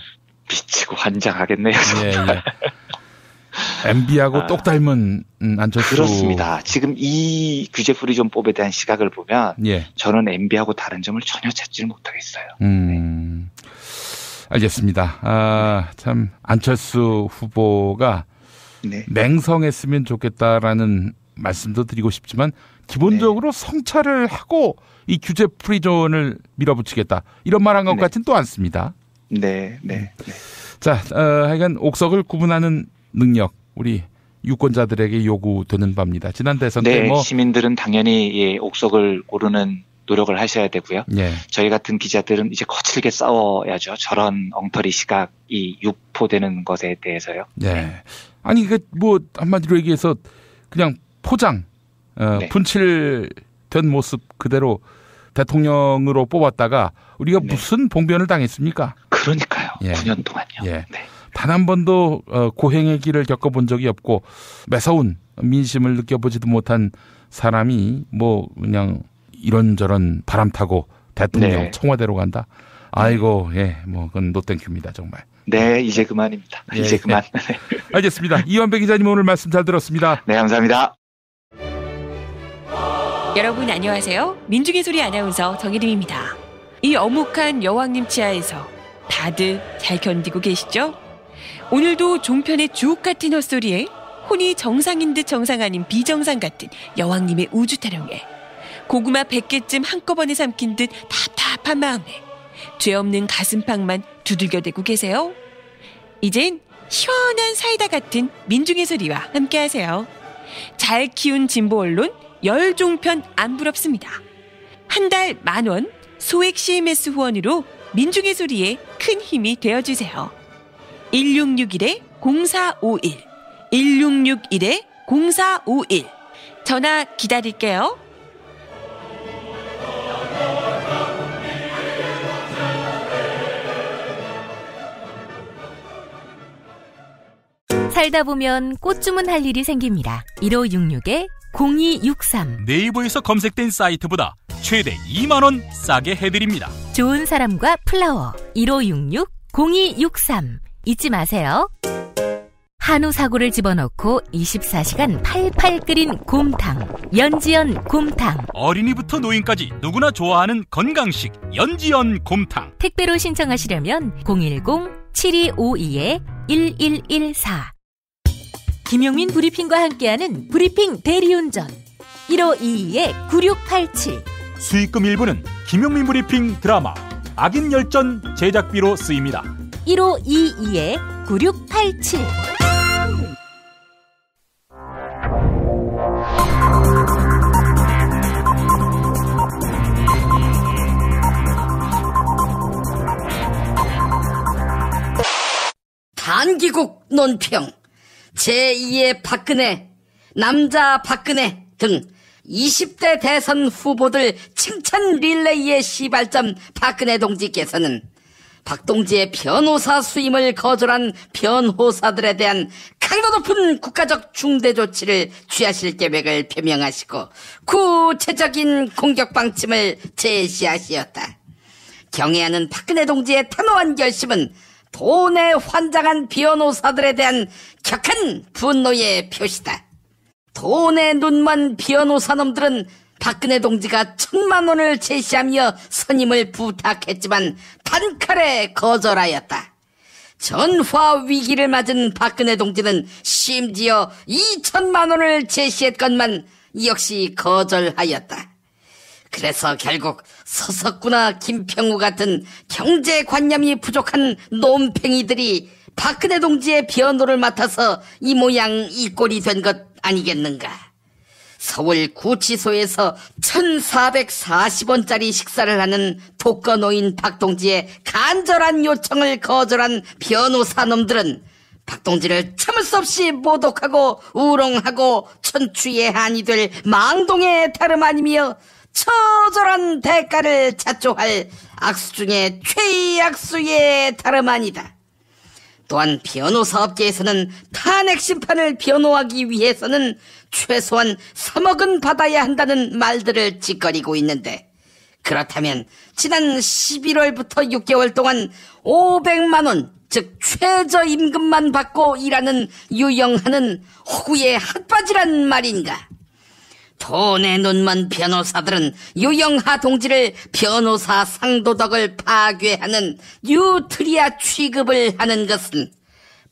미치고 환장하겠네요. 정말. MB하고 똑 닮은 안철수. 그렇습니다. 지금 이 규제 프리존법에 대한 시각을 보면 저는 MB하고 다른 점을 전혀 찾지를 못하겠어요. 알겠습니다. 참 안철수 후보가 맹성했으면 좋겠다라는 말씀도 드리고 싶지만 기본적으로 성찰을 하고 이 규제 프리존을 밀어붙이겠다 이런 말한 것 같지는 또 않습니다. 네. 자, 하여간 옥석을 구분하는 능력 우리 유권자들에게 요구되는 바입니다. 지난 대선 때 시민들은 당연히 옥석을 고르는 노력을 하셔야 되고요. 저희 같은 기자들은 이제 거칠게 싸워야죠. 저런 엉터리 시각이 유포되는 것에 대해서요. 아니 한마디로 얘기해서 그냥 포장 분칠된 모습 그대로 대통령으로 뽑았다가 우리가 무슨 봉변을 당했습니까? 그러니까요. 9년 동안요. 단 한 번도 고행의 길을 겪어본 적이 없고 매서운 민심을 느껴보지도 못한 사람이 그냥 이런저런 바람 타고 대통령 청와대로 간다. 아이고 그건 노땡큐입니다 정말. 네, 이제 그만입니다. 이제 그만. 알겠습니다. 이완배 기자님 오늘 말씀 잘 들었습니다. 네, 감사합니다. 여러분 안녕하세요. 민중의 소리 아나운서 정혜림입니다. 이 어묵한 여왕님 치아에서 다들 잘 견디고 계시죠? 오늘도 종편의 주옥 같은 헛소리에 혼이 정상인 듯 정상 아닌 비정상 같은 여왕님의 우주 타령에 고구마 100개쯤 한꺼번에 삼킨 듯 답답한 마음에 죄 없는 가슴팍만 두들겨대고 계세요. 이젠 시원한 사이다 같은 민중의 소리와 함께하세요. 잘 키운 진보 언론 열종편 안 부럽습니다. 한 달 10,000원 소액 CMS 후원으로 민중의 소리에 큰 힘이 되어주세요. 1661-0451 1661-0451 전화 기다릴게요. 살다 보면 꽃 주문할 일이 생깁니다. 1566-0263 네이버에서 검색된 사이트보다 최대 2만원 싸게 해드립니다. 좋은 사람과 플라워 1566-0263 잊지 마세요. 한우 사고를 집어넣고 24시간 팔팔 끓인 곰탕 연지연 곰탕. 어린이부터 노인까지 누구나 좋아하는 건강식 연지연 곰탕. 택배로 신청하시려면 010-7252-1114 김용민 브리핑과 함께하는 브리핑 대리운전 1522-9687 수익금 일부는 김용민 브리핑 드라마 악인 열전 제작비로 쓰입니다. 1522-9687 단기국 논평 제2의 박근혜, 남자 박근혜 등 20대 대선 후보들 칭찬 릴레이의 시발점 박근혜 동지께서는 박 동지의 변호사 수임을 거절한 변호사들에 대한 강도 높은 국가적 중대 조치를 취하실 계획을 표명하시고 구체적인 공격 방침을 제시하시었다. 경애하는 박근혜 동지의 단호한 결심은 돈에 환장한 변호사들에 대한 격한 분노의 표시다. 돈에 눈먼 변호사놈들은 박근혜 동지가 1,000만 원을 제시하며 선임을 부탁했지만 단칼에 거절하였다. 전화 위기를 맞은 박근혜 동지는 심지어 2,000만 원을 제시했건만 역시 거절하였다. 그래서 결국 서석구나 김평우 같은 경제관념이 부족한 논팽이들이 박근혜 동지의 변호를 맡아서 이 모양 이 꼴이 된 것 아니겠는가. 서울 구치소에서 1,440원짜리 식사를 하는 독거노인 박동지의 간절한 요청을 거절한 변호사놈들은 박동지를 참을 수 없이 모독하고 우롱하고 천추의 한이 될 망동의 다름 아니며 처절한 대가를 자초할 악수 중에 최악수의 다름 아니다. 또한 변호사업계에서는 탄핵 심판을 변호하기 위해서는 최소한 3억은 받아야 한다는 말들을 짓거리고 있는데, 그렇다면 지난 11월부터 6개월 동안 500만 원, 즉 최저임금만 받고 일하는 유영하는 호구의 핫바지란 말인가. 돈에 눈먼 변호사들은 유영하 동지를 변호사 상도덕을 파괴하는 뉴트리아 취급을 하는 것은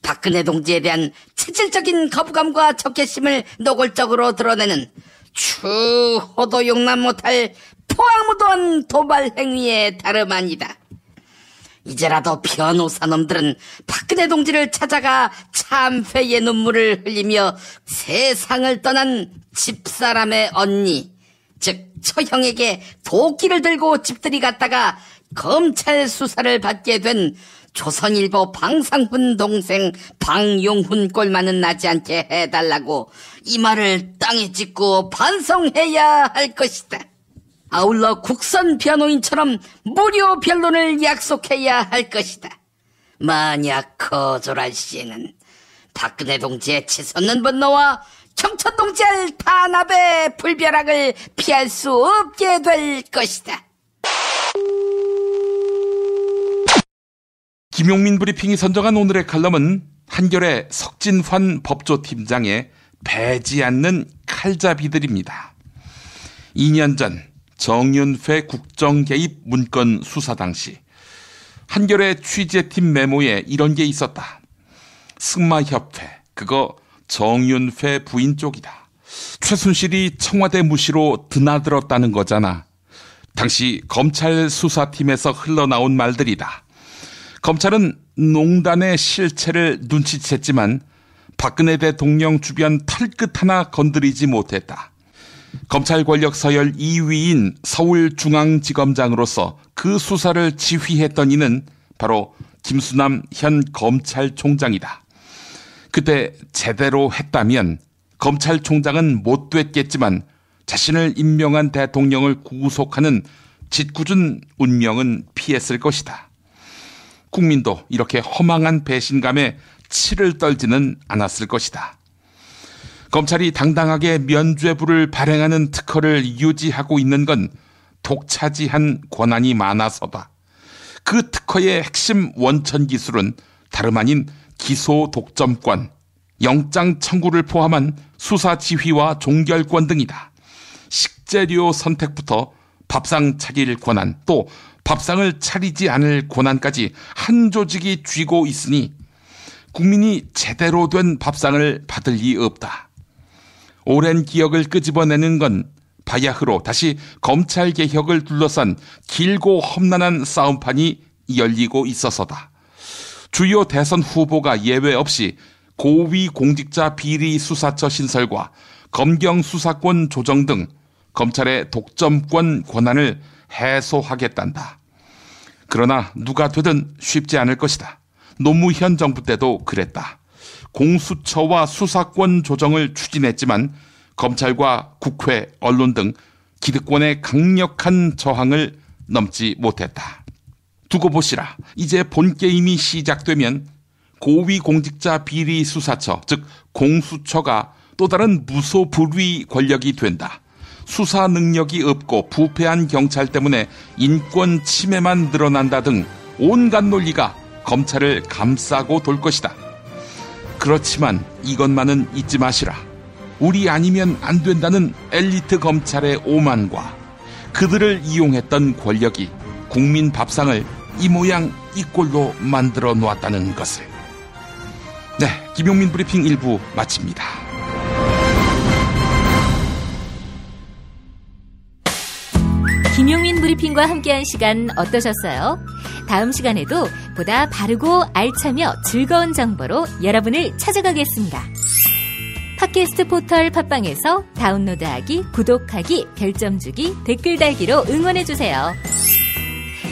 박근혜 동지에 대한 체질적인 거부감과 적개심을 노골적으로 드러내는 추호도 용납 못할 포악무도한 도발 행위에 다름 아니다. 이제라도 변호사놈들은 박근혜 동지를 찾아가 참회의 눈물을 흘리며 세상을 떠난 집사람의 언니, 즉 처형에게 도끼를 들고 집들이 갔다가 검찰 수사를 받게 된 조선일보 방상훈 동생 방용훈 꼴만은 나지 않게 해달라고 이 말을 땅에 찍고 반성해야 할 것이다. 아울러 국선 변호인처럼 무료 변론을 약속해야 할 것이다. 만약 거절할 시에는 박근혜 동지의 치솟는 분노와 청천 동지의 탄압의 불벼락을 피할 수 없게 될 것이다. 김용민 브리핑이 선정한 오늘의 칼럼은 한겨레 석진환 법조팀장의 배지 않는 칼잡이들입니다. 2년 전 정윤회 국정개입 문건 수사 당시 한겨레 취재팀 메모에 이런 게 있었다. 승마협회, 그거 정윤회 부인 쪽이다. 최순실이 청와대 무시로 드나들었다는 거잖아. 당시 검찰 수사팀에서 흘러나온 말들이다. 검찰은 농단의 실체를 눈치챘지만 박근혜 대통령 주변 털끝 하나 건드리지 못했다. 검찰 권력 서열 2위인 서울중앙지검장으로서 그 수사를 지휘했던 이는 바로 김수남 현 검찰총장이다. 그때 제대로 했다면 검찰총장은 못 됐겠지만 자신을 임명한 대통령을 구속하는 짓궂은 운명은 피했을 것이다. 국민도 이렇게 허망한 배신감에 치를 떨지는 않았을 것이다. 검찰이 당당하게 면죄부를 발행하는 특허를 유지하고 있는 건 독차지한 권한이 많아서다. 그 특허의 핵심 원천 기술은 다름 아닌 기소 독점권, 영장 청구를 포함한 수사 지휘와 종결권 등이다. 식재료 선택부터 밥상 차릴 권한, 또 밥상을 차리지 않을 권한까지 한 조직이 쥐고 있으니 국민이 제대로 된 밥상을 받을 리 없다. 오랜 기억을 끄집어내는 건 바야흐로 다시 검찰개혁을 둘러싼 길고 험난한 싸움판이 열리고 있어서다. 주요 대선 후보가 예외 없이 고위공직자 비리수사처 신설과 검경수사권 조정 등 검찰의 독점권 권한을 해소하겠단다. 그러나 누가 되든 쉽지 않을 것이다. 노무현 정부 때도 그랬다. 공수처와 수사권 조정을 추진했지만 검찰과 국회, 언론 등 기득권의 강력한 저항을 넘지 못했다. 두고 보시라. 이제 본게임이 시작되면 고위공직자 비리수사처, 즉 공수처가 또 다른 무소불위 권력이 된다. 수사 능력이 없고 부패한 경찰 때문에 인권 침해만 늘어난다 등 온갖 논리가 검찰을 감싸고 돌 것이다. 그렇지만 이것만은 잊지 마시라. 우리 아니면 안 된다는 엘리트 검찰의 오만과 그들을 이용했던 권력이 국민 밥상을 이 모양 이 꼴로 만들어 놓았다는 것을. 네, 김용민 브리핑 1부 마칩니다. 김용민 브리핑과 함께한 시간 어떠셨어요? 다음 시간에도 보다 바르고 알차며 즐거운 정보로 여러분을 찾아가겠습니다. 팟캐스트 포털 팟빵에서 다운로드하기, 구독하기, 별점 주기, 댓글 달기로 응원해주세요.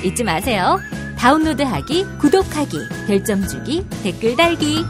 잊지 마세요. 다운로드하기, 구독하기, 별점 주기, 댓글 달기.